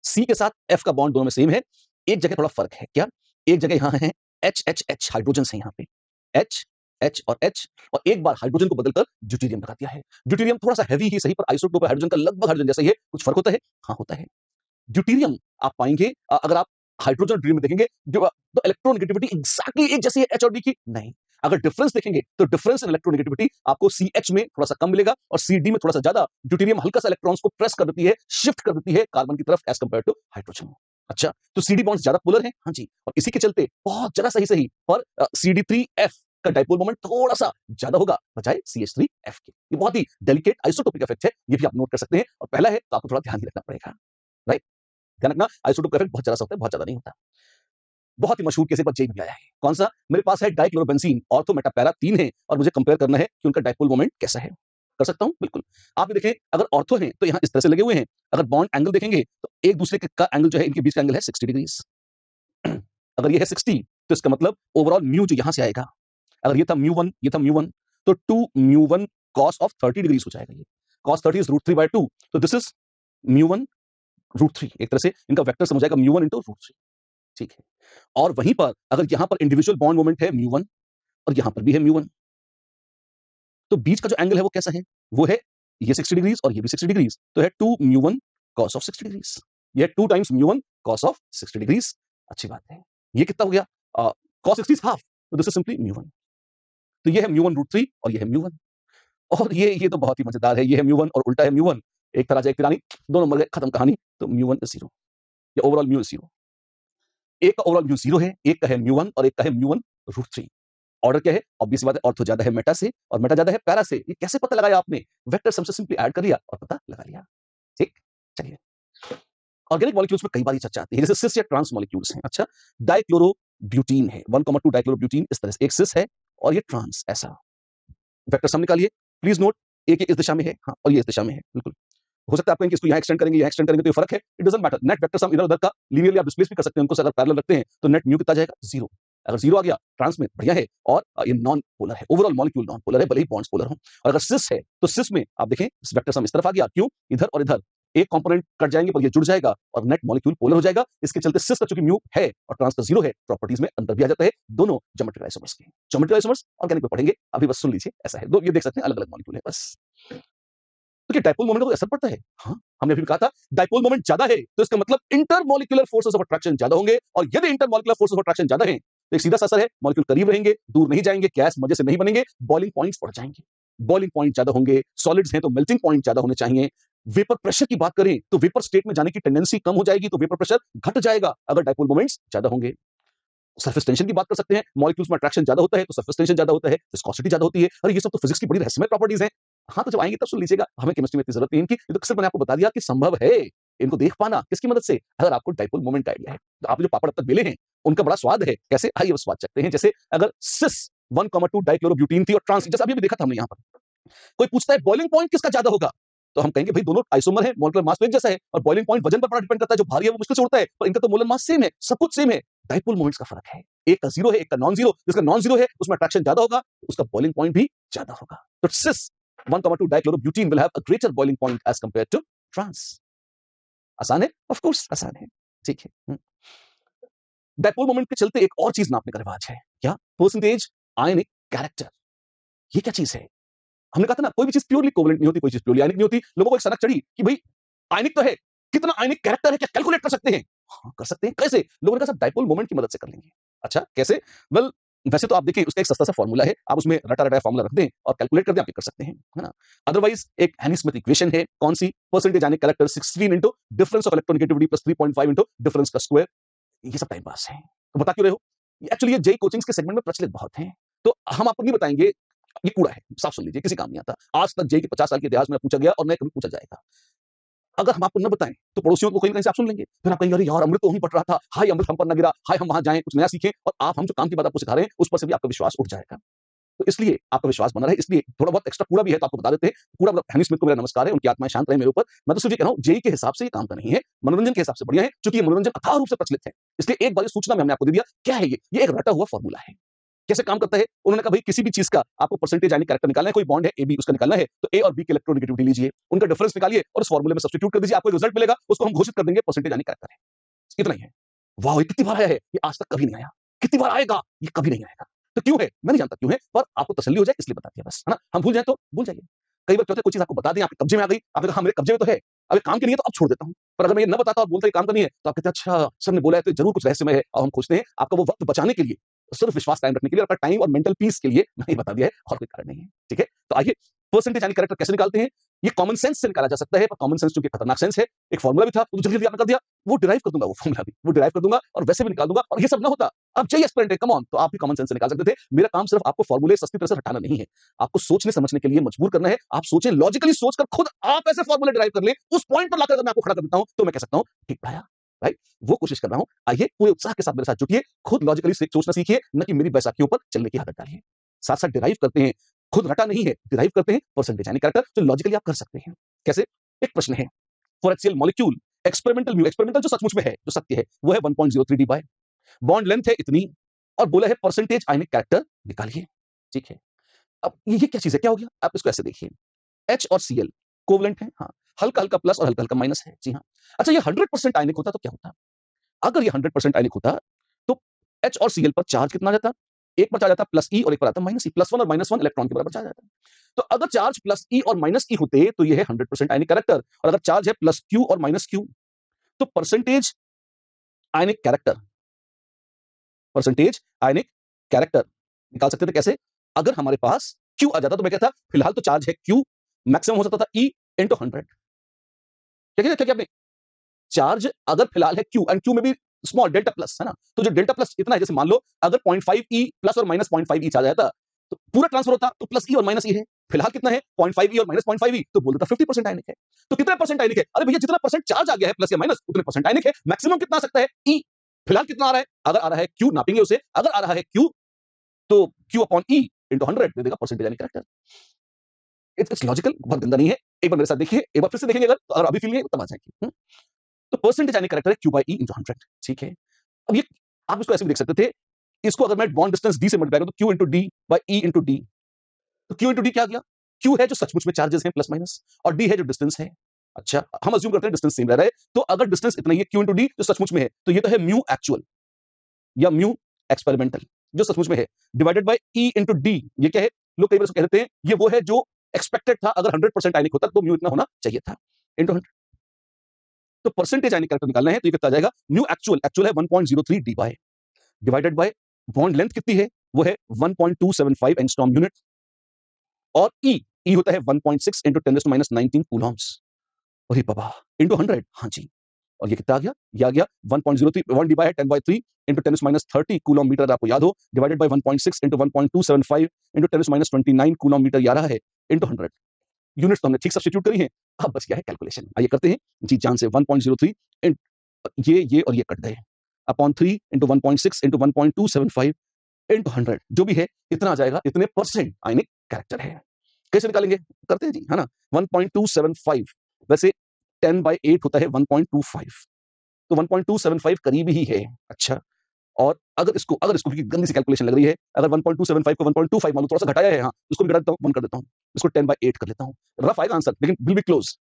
C के साथ F का बॉन्ड दोनों में सेम है, एक जगह थोड़ा फर्क है। क्या? एक जगह यहां है HHH, हाइड्रोजन है यहां पे, H H और H, और एक बार हाइड्रोजन को बदलकर ड्यूटेरियम लगा दिया है। ड्यूटेरियम थोड़ा सा हैवी ही सही, पर आइसोटोप हाइड्रोजन का लगभग हाइड्रोजन जैसा ही है। कुछ फर्क होता है? हाँ, होता है। ड्यूटेरियम आप पाएंगे, अगर आप हाइड्रोजन ड्यूटेरियम में देखेंगे, जो तो इलेक्ट्रोनेगेटिविटी एग्जैक्टली एक जैसी है H और D की, नहीं। अगर डिफरेंस देखेंगे तो डिफरेंस इन इलेक्ट्रोनेगेटिविटी आपको CH में थोड़ा सा कम मिलेगा और CD में थोड़ा सा ज्यादा। ड्यूटेरियम हल्का सा इलेक्ट्रॉन्स को प्रेस कर देती है, शिफ्ट कर देती है कार्बन की तरफ एज कंपेयर टू हाइड्रोजन। अच्छा, तो CD बॉन्ड्स ज्यादा पोलर हैं, हाँ जी, और इसी के चलते बहुत जरा सही सही पर CD3F का डाइपोल मोमेंट थोड़ा सा ज्यादा होगा बजाय CH3F के। ये बहुत ही डेलिकेट आइसोटोपिक इफेक्ट है, ये भी आप नोट कर सकते हैं। और पहला है तो आपको थोड़ा ध्यान ही रखना पड़ेगा, राइट? ध्यान रखना, आइसोटोप का इफेक्ट बहुत जरा सा होता है, बहुत ज्यादा नहीं होता। बहुत ही मशहूर केस पर जेई में आया है। कौन सा? मेरे पास है डाइक्लोरोबेंजीन, ऑर्थो मेटा पैरा 3 है और मुझे कंपेयर करना है कि उनका डाइपोल मोमेंट कैसा है। कर सकता हूं? बिल्कुल। आप ये देखें, अगर ऑर्थो है तो यहां इस तरह से लगे हुए हैं, अगर बॉन्ड एंगल देखेंगे तो एक दूसरे का एंगल जो है, इनके बीच का एंगल है 60 डिग्रीज। अगर ये है 60 तो इसका मतलब ओवरऑल म्यू जो यहां से आएगा, अगर ये था म्यू 1, ये था म्यू 1, तो 2 म्यू 1 cos ऑफ 30 डिग्रीज हो जाएगा। ये cos 30 इज √3/2, तो दिस इज म्यू 1 √3। एक तरह से इनका वेक्टर समझ जाएगा म्यू 1 into √3। ठीक है। और वहीं पर अगर यहां पर इंडिविजुअल बॉन्ड मोमेंट है म्यू 1 और यहां पर भी है म्यू 1, तो बीच का जो एंगल है वो कैसा है? वो है ये 60 डिग्रीज और ये भी 60 डिग्रीज, तो है 2 म्यू 1 cos ऑफ 60 डिग्रीज। ये 2 times mu 1 cos of 60 degrees. अच्छी बात है। ये कितना हो गया? cos 60 इज हाफ, तो दिस इज सिंपली म्यू 1। तो ये है म्यू 1 √3 और ये है म्यू 1। और ये तो बहुत ही मजेदार है, ये है म्यू 1 और उल्टा है म्यू 1। एक तरह से एक तिरानी, दोनों मर गए, खत्म कहानी। तो म्यू 1 इज 0, या ओवरऑल म्यू इज 0। एक का ओवरऑल म्यू 0 है, एक का है म्यू 1 और एक का है म्यू 1 √3। ऑर्डर क्या है? ऑब्वियस बात है, ऑर्थो ज्यादा है मेटा से और मेटा ज्यादा है पैरा से। ये कैसे पता लगाया आपने? वेक्टर सम से सिंपली ऐड कर लिया और पता लगा लिया। ठीक? चलिए, ऑर्गेनिक मॉलिक्यूल्स में कई बार ये चर्चा आती है, जैसे सिस या ट्रांस मॉलिक्यूल्स हैं। अच्छा, डाइक्लोरोब्यूटीन है, 1,2 डाइक्लोरोब्यूटीन, इस तरह से एक सिस है और ये ट्रांस, ऐसा। वेक्टर सम निकालिए, प्लीज नोट, एक इस दिशा में है, हाँ, और ये इस दिशा में है, बिल्कुल। हो सकता है आप कहें कि इसको यहाँ एक्सटेंड करेंगे, यहाँ एक्सटेंड करेंगे तो ये फर्क है, it doesn't matter. Net vector sum इधर उधर का लीनियरली आप डिस्प्लेस भी कर सकते हैं, उनको अगर पैरेलल रखते हैं तो नेट म्यू कितना जाएगा? 0। अगर 0 आ गया ट्रांस में, बढ़िया है। और ये नॉन पोलर है, ओवरऑल मॉलिक्यूल नॉन पोलर है, भले ही बॉन्ड्स पोलर हो। और अगर सिस है तो सिस में आप देखें वेक्टर सम इस तरफ आ गया, क्यों? इधर और इधर एक कंपोनेंट कट जाएंगे पर ये जुड़ जाएगा और नेट मॉलिक्यूल पोलर हो जाएगा। इसके चलते सिस का चूंकि म्यू है और ट्रांस का 0 है, प्रॉपर्टीज में अंतर भी आ जाता है, दोनों ज्योमेट्रिकल आइसोमर्स के। ज्योमेट्रिकल आइसोमर्स ऑर्गेनिक में पढ़ेंगे, अभी बस सुन लीजिए, ऐसा है। दो ये देख सकते हैं, अलग अलग मॉलिक्यूल है बस। तो क्या डाइपोल मोमेंट का कोई असर पड़ता है? हाँ, हमने अभी कहा था डाइपोल मोमेंट ज्यादा है तो इसका मतलब इंटरमॉलिक्यूलर फोर्सेस ऑफ अट्रैक्शन ज्यादा होंगे, और यदि इंटरमॉलिक्यूलर फोर्सेस ऑफ अट्रैक्शन ज्यादा है तो एक सीधा सा असर है, मॉलिक्यूल करीब रहेंगे, दूर नहीं जाएंगे, गैस मजे से नहीं बनेंगे, बॉइलिंग पॉइंट्स बढ़ जाएंगे। बॉइलिंग पॉइंट ज्यादा होंगे, सॉलिड्स हैं तो मेल्टिंग पॉइंट ज्यादा होने चाहिए, वेपर प्रेशर की बात करें तो वेपर स्टेट में जाने की टेंडेंसी कम हो जाएगी, तो वेपर प्रेशर घट जाएगा अगर डाइपोल मोमेंट्स ज्यादा होंगे। सरफेस टेंशन की बात कर सकते हैं, मॉलिक्यूल्स में अट्रैक्शन ज्यादा होता है तो सरफेस टेंशन ज्यादा होता है, विस्कोसिटी ज्यादा होती है। अरे ये सब तो फिजिक्स की बड़ी रहस्यमय प्रॉपर्टीज हैं। हाँ, तो जब आएंगे तब सुन लीजिएगा, हमें केमिस्ट्री में इतनी जरूरत नहीं इनकी, ये तो सिर्फ मैंने आपको बता दिया कि संभव है इनको देख पाना। किसकी मदद से? अगर आपको डाइपोल मोमेंट का आइडिया है। तो आपने जो पापड़ अब तक बेले हैं उनका बड़ा स्वाद है। कैसे? आइए वो स्वाद चखते हैं। जैसे अगर सिस 1,2 डाइक्लोरोब्यूटीन थी और ट्रांस, जैसे अभी भी देखा था हमने यहाँ पर, कोई पूछता है बॉइलिंग पॉइंट किसका ज्यादा होगा, तो हम कहेंगे भाई दोनों आइसोमर है, मॉलिक्यूलर मास तो एक जैसा है, और बॉइलिंग पॉइंट वजन पर बड़ा डिपेंड करता है, जो भारी है वो मुश्किल से उड़ता है, पर इनका तो मोलर मास सेम है, सब कुछ सेम है। डाइपोल मोमेंट्स का फर्क है, एक का जीरो है, एक का नॉन जीरो। जिसका नॉन जीरो है उसमें अट्रैक्शन ज्यादा होगा, उसका बॉइलिंग पॉइंट भी ज्यादा होगा। तो cis 1,2 dichlorobutene will have a greater boiling point as compared to trans. आसान है? ऑफ कोर्स आसान है। ठीक है। डाइपोल मोमेंट के चलते एक और चीज नापने का रिवाज है। क्या? Percentage ionic character. ये क्या चीज है? हमने कहा था ना, कोई भी चीज प्योरली कोवलेंट नहीं होती, कोई चीज प्योरली आयनिक नहीं होती। लोगों को एक सनक चढ़ी कि भाई आयनिक तो है, कितना आयनिक कैरेक्टर है, क्या कैलकुलेट कर सकते हैं? हाँ, कर सकते हैं। कैसे? लोगों ने कहा सब डाइपोल मोमेंट की मदद से कर लेंगे। अच्छा, कैसे? वेल, वैसे तो आप देखिए उसका एक सस्ता सा फॉर्मूला है, आप उसमें रटा-रटाया फॉर्मूला रख दें और कैलकुलेट कर दें, आप ये कर सकते हैं, है ना? अदरवाइज एक हैनी स्मिथ इक्वेशन है, कौन सी? Percentage ionic character 16 into difference of electronegativity plus 3.5 into difference का स्क्वायर। ये सब टाइम पास है। तो बता क्यों रहे हो? एक्चुअली ये जेईई कोचिंग्स के सेगमेंट में प्रचलित बहुत हैं। तो हम आपको नहीं बताएंगे, ये कूड़ा है, साफ सुन लीजिए, किसी काम नहीं आता। आज तक जेईई के 50 साल के इतिहास में पूछा गया और न कभी पूछा जाएगा। अगर हम आपको न बताएं तो पड़ोसियों को कहीं न कहीं से आप सुन लेंगे। फिर आप कहेंगे अरे यार अमृत तो वहीं पढ़ रहा था, हाय अमृत हम पर न गिरा, हाय हम वहां जाएं, कुछ नया सीखें, और आप हम जो काम की बात आपको सिखा रहे हैं उस पर से भी आपका विश्वास उठ जाएगा। तो इसलिए आपका विश्वास बना रहे, इसलिए थोड़ा बहुत एक्स्ट्रा कूड़ा भी है तो आपको बता देते हैं। कूड़ा मतलब हैनी स्मिथ को मेरा नमस्कार है, उनकी आत्माएं शांत रहे मेरे ऊपर। मैं तो सिर्फ ये कह रहा हूं जेईई के हिसाब से ये काम का नहीं है, मनोरंजन के हिसाब से बढ़िया है, क्योंकि ये मनोरंजन अथाह रूप से प्रचलित है। इसलिए एक बार ये सूचना में हमने आपको दे दिया। क्या है ये एक रटा हुआ फॉर्मूला है। कैसे काम करता है? उन्होंने कहा भाई किसी भी चीज का आपको परसेंटेज आयनिक कैरेक्टर निकालना है, कोई बॉन्ड है ए बी, उसका निकालना है, तो ए और बी की इलेक्ट्रोनेगेटिविटी लीजिए, उनका डिफरेंस निकालिए और उस फॉर्मूले में सब्स्टिट्यूट कर दीजिए, आपको रिजल्ट मिलेगा, उसको हम घोषित कर देंगे परसेंटेज आयनिक कैरेक्टर है। इतना ही है। वाह, ये कितनी बार आया है? ये आज तक कभी नहीं आया। कितनी बार आएगा? ये कभी नहीं आएगा। तो क्यों है? मैं नहीं जानता क्यों है, पर आपको तसल्ली हो जाए इसलिए बता दिया बस, है ना? हम भूल जाए तो भूल जाइए। कई बार क्या होता है, कोई चीज आपको बता दें, आपके कब्जे में आ गई, आपने कहा हाँ, मेरे कब्जे में तो है, अब ये काम की नहीं है तो अब छोड़ देता हूं। पर अगर मैं ये न बताता और बोलता ये काम का नहीं है, तो आप कहते हैं अच्छा सर ने बोला है तो जरूर कुछ रहस्यमय है, और हम खोजते हैं आपका वो वक्त बचाने के लिए, सिर्फ विश्वास कायम रखने के लिए, आपका टाइम और मेंटल पीस के लिए मैंने बता दिया है, और कोई कारण नहीं है। ठीक है? तो आइए परसेंटेज यानी कैरेक्टर कैसे निकालते हैं? ये कॉमन सेंस से निकाला जा सकता है, पर कॉमन सेंस चूंकि खतरनाक सेंस है, एक फॉर्मूला भी था, वो जल्दी-जल्दी आपने कर दिया, वो डिराइव कर दूंगा, वो फॉर्मूला भी वो डिराइव कर दूंगा और वैसे भी निकाल दूंगा, और ये सब ना होता, अब चाहिए एक्सपेरिमेंट है, कम ऑन, तो आप भी कॉमन सेंस से निकाल सकते थे। मेरा काम सिर्फ आपको फॉर्मूले सस्ती तरह से हटाना नहीं है, आपको सोचने समझने के लिए मजबूर करना है। आप सोचें, लॉजिकली सोचकर खुद आप ऐसे फॉर्मूले डिराइव कर लें, उस पॉइंट पर लाकर अगर मैं आपको खड़ा कर देता हूं, तो मैं कह सकता हूं ठीक पढ़ाया, राइट? वो कोशिश कर रहा हूं। आइए पूरे उत्साह के साथ मेरे साथ जुटिए, खुद लॉजिकली सोचना सीखिए, न कि मेरी बैसाखियों पर चलने की आदत डालिए। साथ-साथ डिराइव करते हैं, खुद रटा नहीं है, डिराइव करते हैं परसेंटेज यानी कैरेक्टर, जो लॉजिकली आप कर सकते हैं। कैसे? एक प्रश्न है, for axial molecule experimental mu, experimental जो सचमुच में है, जो सत्य है, वो है 1.03 डी बाय, बॉन्ड लेंथ है इतनी, और बोला है परसेंटेज आयनिक कैरेक्टर निकालिए। ठीक है? अब ये क्या चीज है? क्या हो गया? आप इसको ऐसे देखिए, एच और सीएल कोवलेंट है, हाँ, हल्का-हल्का प्लस और हल्का-हल्का माइनस है। जी हाँ। अच्छा, ये 100% आयनिक होता तो क्या होता? अगर ये 100% आयनिक होता, तो एच और सीएल पर चार्ज कितना आ जाता? एक पर चार्ज आता प्लस ई और एक पर आता माइनस ई, +1 और -1 इलेक्ट्रॉन के बराबर चार्ज आता है। तो अगर चार्ज प्लस ई और माइनस ई होते, तो ये है 100% आयनिक कैरेक्टर, और अगर चार्ज है प्लस क्यू और माइनस क्यू, तो percentage ionic character, percentage ionic character निकाल सकते थे कैसे? अगर हमारे पास क्यू आ जाता तो मैं कहता फिलहाल तो चार्ज है क्यू, मैक्सिमम हो सकता था ई इंटू 100। क्या आपने? चार्ज अगर फिलहाल है क्यू, एंड क्यू में भी स्मॉल डेल्टा प्लस है ना, तो जो डेल्टा प्लस इतना है, जैसे मान लो अगर 0.5 ई प्लस और माइनस 0.5 ई चार्ज आया था, तो पूरा ट्रांसफर होता तो प्लस ई और माइनस ई है। फिलहाल कितना है? 0.5 ई और माइनस 0.5 ई, तो बोल देता 50% आयनिक है। तो कितना परसेंट आयनिक है? अरे भैया जितना परसेंट चार्ज आ गया है प्लस या माइनस, उतने परसेंट आयनिक है। मैक्सिमम कितना आ सकता है? ई। फिलहाल कितना आ रहा है? अगर आ रहा है क्यू, नापेंगे उसे, अगर आ रहा है क्यू, तो क्यू अपॉन ई इंटू 100 दे देगा percentage ionic character. It's logical, बहुत गंदा नहीं है। एक बार मेरे साथ देखिए, एक बार फिर से देखेंगे, अगर अभी फील नहीं है तब आ जाएगी। तो परसेंटेज यानी कैरेक्टर है क्यू बाई ई इंटू 100। ठीक है? अब ये आप इसको ऐसे भी देख सकते थे, इसको अगर मैं बॉन्ड डिस्टेंस डी से मल्टीप्लाई करूं, तो Q into D by E into D, तो क्यू इंटू डी क्या आ गया? क्यू है जो सचमुच में चार्जेस हैं प्लस माइनस, और डी है जो डिस्टेंस है। अच्छा, हम अज्यूम करते हैं डिस्टेंस सेम रह रहा है, तो अगर डिस्टेंस इतना ही है क्यू इंटू डी जो सचमुच में है, तो ये तो है म्यू एक्चुअल या म्यू एक्सपेरिमेंटल जो सचमुच में है, divided by E into D. ये क्या है? लोग कई बार इसको कहते हैं ये वो है जो एक्सपेक्टेड था, अगर 100% आयनिक होता तो म्यू इतना होना चाहिए था, इंटू 100। तो परसेंटेज आयनिक कैरेक्टर निकालना है, तो ये कितना आ जाएगा? म्यू एक्चुअल, एक्चुअल है 1.03 debye, divided by bond length कितनी है? वो है 1.275 एंगस्ट्रॉम यूनिट, और ई होता है 1.6 इंटू 10 - 19 कूलम्स। अरे बाबा, इंटू 100, हाँ जी। और ये कितना आ गया? ये आ गया 1.03, 1 डिवाइड 10/3 इंटू 10⁻30 कूलम मीटर, आपको याद हो, divided by 1.6 into 1.275 into 10⁻29 coulomb metre ये आ रहा है, इंटू 100। यूनिट्स तो हमने ठीक सब्स्टिट्यूट करी हैं, अब बच गया है कैलकुलेशन। आइए करते हैं जी जान से। 1.03 इन ये और ये कट गए, अपॉन 3 इंटू 1.6 इंटू 1.275 इंटू 100, जो भी है इतना आ जाएगा, इतने परसेंट आयनिक कैरेक्टर है। कैसे निकालेंगे? करते हैं जी, है ना। 1.275 वैसे 10/8 होता है 1.25, तो 1.275 करीब ही है। अच्छा, और अगर इसको क्योंकि गंदी सी कैलकुलेशन लग रही है, अगर 1.275 को 1.25 मान लो, थोड़ा सा घटाया है, हाँ, इसको भी घटा देता हूँ, 1 कर देता हूँ, इसको 10/8 कर लेता हूँ। रफ आएगा आंसर, लेकिन विल बी क्लोज।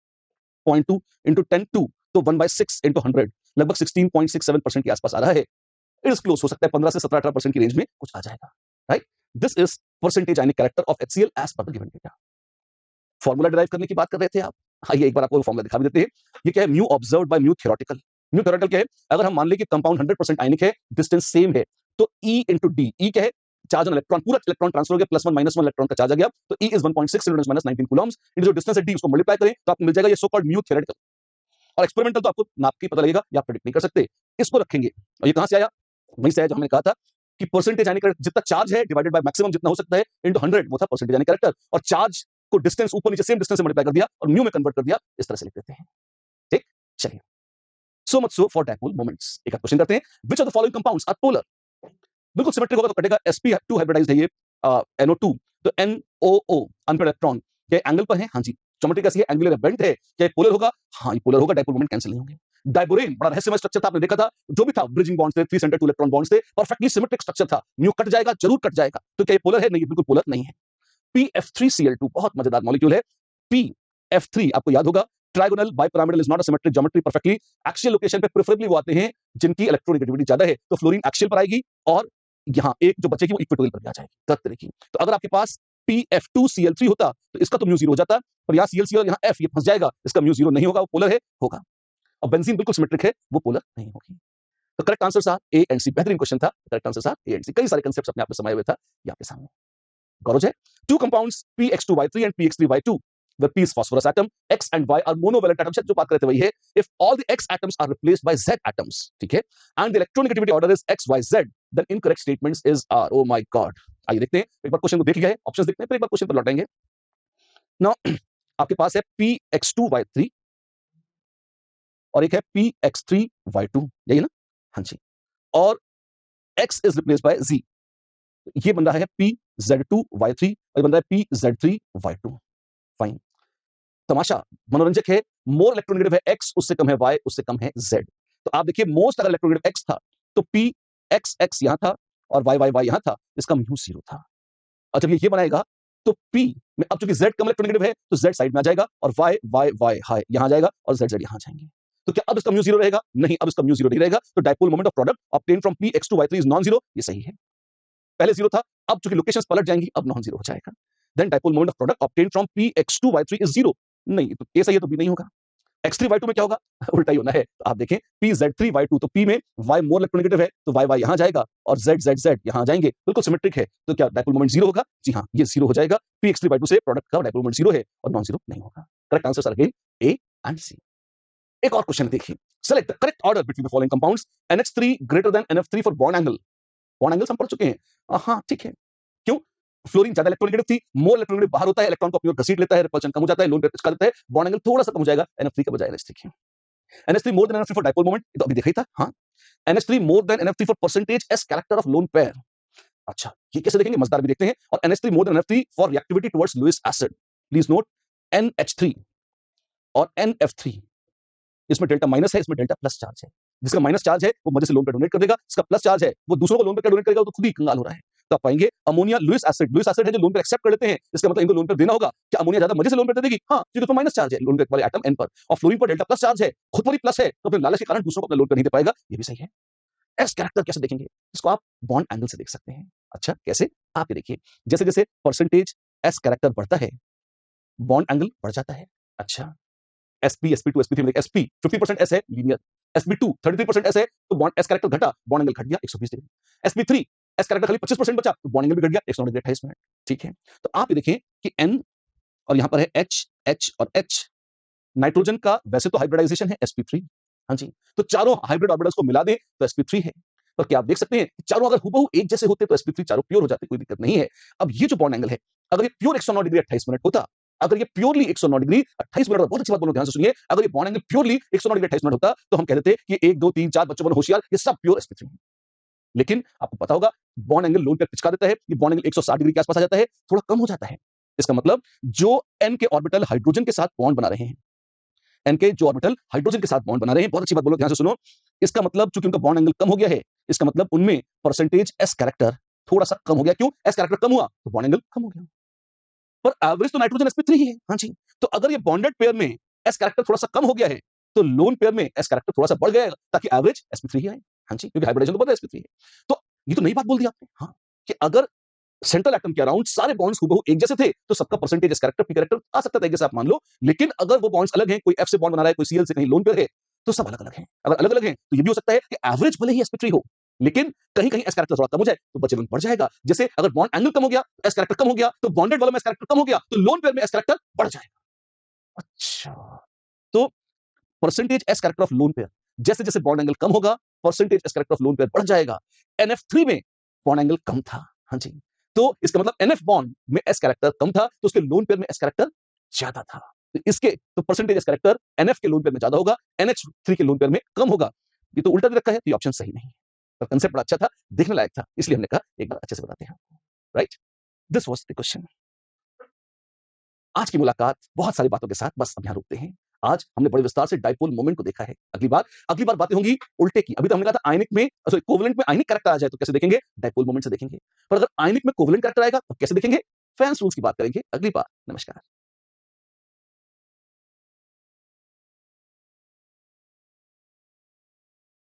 0.2 इंटू 10 2, तो 1/6 इंटू 100, लगभग 16.67% के आसपास आ रहा है। इट इज क्लोज, हो सकता है 15 से 17-18% की रेंज में कुछ आ जाएगा, right. This is percentage ionic character of HCl as per the given data. Formula derive करने की बात कर रहे थे आप, आइए एक बार आपको फॉर्मूला दिखा भी देते हैं। ये क्या है? Mu observed by mu theoretical. Mu theoretical क्या है? अगर हम मान लें कि कंपाउंड 100% आयनिक है, डिस्टेंस सेम है, तो E इंटू डी, ई क्या है? चार्ज ऑन इलेक्ट्रॉन, पूरा इलेक्ट्रॉन ट्रांसफर हो गया, +1 -1 इलेक्ट्रॉन का चार्ज आ गया, तो E इज 1.6 × 10⁻19 कूलम्स, जो डिस्टेंस है D, उसको मल्टीप्लाई करें तो आपको मिल जाएगा ये सो कॉल्ड म्यू थ्योरेटिकल। और एक्सपेरिमेंटल तो आपको नाप के पता लगेगा, या आप प्रेडिक्ट नहीं कर सकते। इसको रखेंगे, और ये कहां से आया? वहीं से आया जो हमने कहा था कि परसेंटेज आयनिक कैरेक्टर, जितना चार्ज है डिवाइडेड बाय मैक्सिमम जितना हो सकता है इंटू 100, वो था परसेंटेज आयनिक कैरेक्टर। और चार्ज को डिस्टेंस ऊपर नीचे सेम डिस्टेंस से मल्टीप्लाई कर दिया और म्यू में कन्वर्ट कर दिया, इस तरह से लिख देते हैं। ठीक, चलिए। So much so for dipole moments. एक क्वेश्चन करते हैं, which of the following compounds are polar? बिल्कुल सिमेट्रिक होगा तो कटेगा, sp2 हाइब्रिडाइज्ड है ये, NO2, तो NOO अनपेयर्ड इलेक्ट्रॉन क्या एंगल पर है? हाँ जी। ज्योमेट्री कैसी है? एंगुलर बेंट है। क्या पोलर होगा? हाँ, ये पोलर होगा, डायपोल मोमेंट कैंसिल नहीं होंगे। डायबोरेन बड़ा रहस्यमय स्ट्रक्चर था, आपने देखा था, जो भी था ब्रिजिंग बॉन्ड्स थे, 3 सेंटर 2 इलेक्ट्रॉन बॉन्ड्स थे, परफेक्टली सिमेट्रिक स्ट्रक्चर था। म्यू कट जाएगा, जरूर कट जाएगा, तो क्या ये पोलर है? नहीं, ये बिल्कुल पोलर नहीं है। PF3Cl2 बहुत मजेदार मॉलिक्यूल है। PF3 आपको याद होगा, trigonal bipyramidal is not a symmetric geometry, perfectly axial location पे प्रेफरेबली वो आते हैं जिनकी इलेक्ट्रोनेगेटिविटी ज्यादा है, तो फ्लोरीन एक्सियल पर आएगी, और यहां एक जो बचेगी वो इक्वेटोरियल पर भी आ जाएगी, तरह तरह की। तो अगर आपके पास PF2Cl3 होता तो इसका तो म्यू 0 हो जाता, पर यहाँ Cl और यहाँ F ये फंस जाएगा, इसका म्यू 0 नहीं होगा, वो पोलर है, होगा। और बेंजीन बिल्कुल सिमेट्रिक है, वो पोलर नहीं होगी। तो करेक्ट आंसर था ए एंड सी। बेहतरीन क्वेश्चन था, करेक्ट आंसर था ए एंड सी। कई सारे कंसेप्ट्स अपने आप में समाये हुए था, ये आपके सामने। गौरव है, two compounds PX2Y3 and PX3Y2, where P is phosphorus atom, X and Y are monovalent atoms, जो बात कर रहे थे वही है। If all the X atoms are replaced by Z atoms, ठीक है, and the electronegativity order is XYZ, then incorrect statements is R. Oh my God. आइए देखते हैं, एक बार क्वेश्चन को देख लिया है, ऑप्शंस देखते हैं, फिर एक बार क्वेश्चन पर लौटेंगे। नाउ आपके पास है PX2Y3 और एक है PX3Y2, यही ना? हाँ जी। और X is replaced by Z, ये बन रहा है PZ2Y3 और ये बन रहा है PZ3Y2। फाइन। तमाशा मनोरंजक है, मोर इलेक्ट्रोनेगेटिव है X, उससे कम है Y, उससे कम है Z। तो आप देखिए, मोस्ट अगर इलेक्ट्रोनेगेटिव X था तो PXX यहां था और YYY यहां था, इसका म्यू 0 था। और जब ये बनाएगा तो P में अब चूंकि Z कम इलेक्ट्रोनेगेटिव है तो Z साइड में आ जाएगा और YYY हाई यहां जाएगा और ZZ यहां जाएंगे। तो क्या अब इसका म्यू 0 रहेगा? नहीं, अब इसका म्यू 0 नहीं रहेगा। तो dipole moment of product obtain from PX2Y3 is non zero, ये सही है। पहले 0 था, अब चूंकि लोकेशंस पलट जाएंगी, अब नॉन जीरो हो जाएगा। Then dipole moment of product obtain from PX2Y3 is 0, नहीं, तो ए सही है तो बी नहीं होगा। X3Y2 में क्या होगा? उल्टा ही होना है। तो आप देखें PZ3Y2, तो P में Y मोर इलेक्ट्रोनेगेटिव है तो YY यहां जाएगा और ZZZ यहां जाएंगे, बिल्कुल सिमेट्रिक है, तो क्या डायपोल मोमेंट 0 होगा? जी हां, ये 0 हो जाएगा। PX3Y2 से प्रोडक्ट का डायपोल मोमेंट 0 है और नॉन जीरो नहीं होगा। Correct answers are again A and C. एक और क्वेश्चन देखिए, select the correct order between the following compounds, NH3 greater than NF3 for bond angle. Bond angles हम पढ़ चुके हैं, हाँ ठीक है। क्यों? फ्लोरीन ज्यादा इलेक्ट्रोनेगेटिव थी, मोर इलेक्ट्रोनेगेटिव बाहर होता है, इलेक्ट्रॉन को अपनी ओर घसीट लेता है, रिपल्शन कम हो जाता है, लोन पेयर चिपका देता है, बॉन्ड एंगल थोड़ा सा कम हो जाएगा NF3 के बजाय NH3 के। NH3 more than NF3 for dipole moment, तो अभी देखा ही था, हाँ। NH3 more than NF3 for percentage S character of lone pair. अच्छा, ये कैसे देखेंगे? मजेदार भी देखते हैं। और NH3 more than NF3 for reactivity towards Lewis acid. Please note, NH3 और NF3, इसमें डेल्टा माइनस है, इसमें डेल्टा प्लस चार्ज है। जिसका माइनस चार्ज है वो मजे से लोन पे डोनेट कर देगा, जिसका प्लस चार्ज है वो दूसरों को लोन पे डोनेट करेगा, तो खुद ही कंगाल हो रहा है। तो आप पाएंगे अमोनिया लुईस एसिड है जो लोन पे एक्सेप्ट कर लेते हैं, इसका मतलब इनको लोन पे देना होगा। क्या अमोनिया ज्यादा मजे से लोन पे दे देगी? हाँ, क्योंकि तो माइनस चार्ज है लोन पे वाले एटम एन पर, और फ्लोरीन पर डेल्टा प्लस चार्ज है, खुद पर ही प्लस है, तो अपने लालच के कारण दूसरों को अपने लोन पे नहीं दे पाएगा, ये भी सही है। एस कैरेक्टर कैसे देखेंगे? इसको आप बॉन्ड एंगल से देख सकते हैं। अच्छा, कैसे? आप ये देखिए, जैसे जैसे परसेंटेज एस कैरेक्टर बढ़ता है, बॉन्ड एंगल बढ़ जाता है। अच्छा, SP, SP2, SP3 में SP 50% S है, लीनियर। SP2 33% S है, तो बॉन्ड S कैरेक्टर घटा, बॉन्ड एंगल घट गया 120 डिग्री। SP3 S कैरेक्टर खाली 25% बचा, तो बॉन्ड एंगल भी घट गया 109 डिग्री 28 मिनट। ठीक है, तो आप ये देखें कि N और यहां पर है H और H, नाइट्रोजन का वैसे तो हाइब्रिडाइजेशन है sp3, हाँ जी, तो चारों हाइब्रिड ऑर्बिटल्स को मिला दें तो sp3 है। पर क्या आप देख सकते हैं चारों अगर हुबहू एक जैसे होते तो sp3 चारों प्योर हो जाते, कोई दिक्कत नहीं है। अब ये जो बॉन्ड एंगल है, अगर ये प्योर 109 डिग्री 28 मिनट होता, अगर ये प्योरली 109 डिग्री 28 मिनट, बहुत अच्छी बात बोलो, ध्यान से सुनिए, अगर ये bond angle purely 109 degree 28 minute होता तो हम कह देते कि 1 2 3 4 बच्चों बनो होशियार, ये सब प्योर sp3 है। लेकिन आपको पता होगा बॉन्ड एंगल लोन पे पिचका देता है, ये बॉन्ड एंगल 160 डिग्री के आसपास आ जाता है, थोड़ा कम हो जाता है। इसका मतलब जो n के ऑर्बिटल हाइड्रोजन के साथ बॉन्ड बना रहे हैं, n के जो ऑर्बिटल हाइड्रोजन के साथ बॉन्ड बना रहे हैं, बहुत अच्छी बात बोलो, ध्यान से सुनो, इसका मतलब चूंकि उनका बॉन्ड एंगल कम हो गया है, इसका मतलब उनमें परसेंटेज s कैरेक्टर थोड़ा सा कम हो गया। क्यों? s कैरेक्टर कम हुआ तो बॉन्ड एंगल कम हो गया। पर एवरेज तो नाइट्रोजन sp3 ही है, हाँ जी। तो अगर ये बॉन्डेड पेयर में s कैरेक्टर थोड़ा सा कम हो गया है, तो लोन पेयर में s कैरेक्टर थोड़ा सा बढ़ गया ताकि एवरेज sp3 ही आए, हाँ जी, क्योंकि हाइब्रिडाइजेशन तो पता है sp3 है। तो ये तो नई बात बोल दी आपने, हाँ, कि अगर सेंट्रल एटम के अराउंड सारे बॉन्ड्स हुबहू एक जैसे थे तो सबका percentage S character P character आ सकता था एक जैसा, आप मान लो। लेकिन अगर वो बॉन्ड्स अलग हैं, कोई एफ से बॉन्ड बना रहा है, कोई सीएल से कहीं लोन पेयर है, तो सब अलग अलग हैं। अगर अलग अलग हैं तो ये भी हो सकता है कि एवरेज भले ही sp3 हो, लेकिन कहीं कहीं एस कैरेक्टर थोड़ा कम हो जाए तो बचे बढ़ जाएगा। जैसे अगर बॉन्ड एंगल कम हो गया, एस कैरेक्टर कम हो गया, तो बॉन्डेड वालों में एस कैरेक्टर कम हो गया, तो लोन पेयर में एस कैरेक्टर बढ़ जाएगा। अच्छा, तो percentage S character of lone pair, जैसे जैसे बॉन्ड एंगल कम होगा, percentage S character of lone pair बढ़ जाएगा। NF3 में बॉन्ड एंगल कम था, हाँ जी, तो इसका मतलब NF बॉन्ड में एस कैरेक्टर कम था, तो उसके लोन पेयर में एस कैरेक्टर ज्यादा था। तो इसके तो परसेंटेज एस कैरेक्टर NF के लोन पेयर में ज्यादा होगा, NH3 के लोन पेयर में कम होगा। ये तो उल्टा दे रखा है, तो ये ऑप्शन सही नहीं है। पर कंसेप्ट बड़ा अच्छा था, देखने लायक था, इसलिए हमने कहा एक बार अच्छे से बताते हैं। Right, this was the question. आज की मुलाकात बहुत सारी बातों के साथ बस अब यहाँ रुकते हैं। आज हमने बड़े विस्तार से डाइपोल मोमेंट को देखा है। अगली बार बातें होंगी उल्टे की। अभी तो हमने कहा था आयनिक में, सॉरी, कोवेलेंट में आयनिक कैरेक्टर आ जाए तो कैसे देखेंगे, डाइपोल मोमेंट से देखेंगे। पर अगर आयनिक में कोवेलेंट कैरेक्टर आएगा तो कैसे देखेंगे, फैंस रूल्स की बात करेंगे अगली बार। नमस्कार।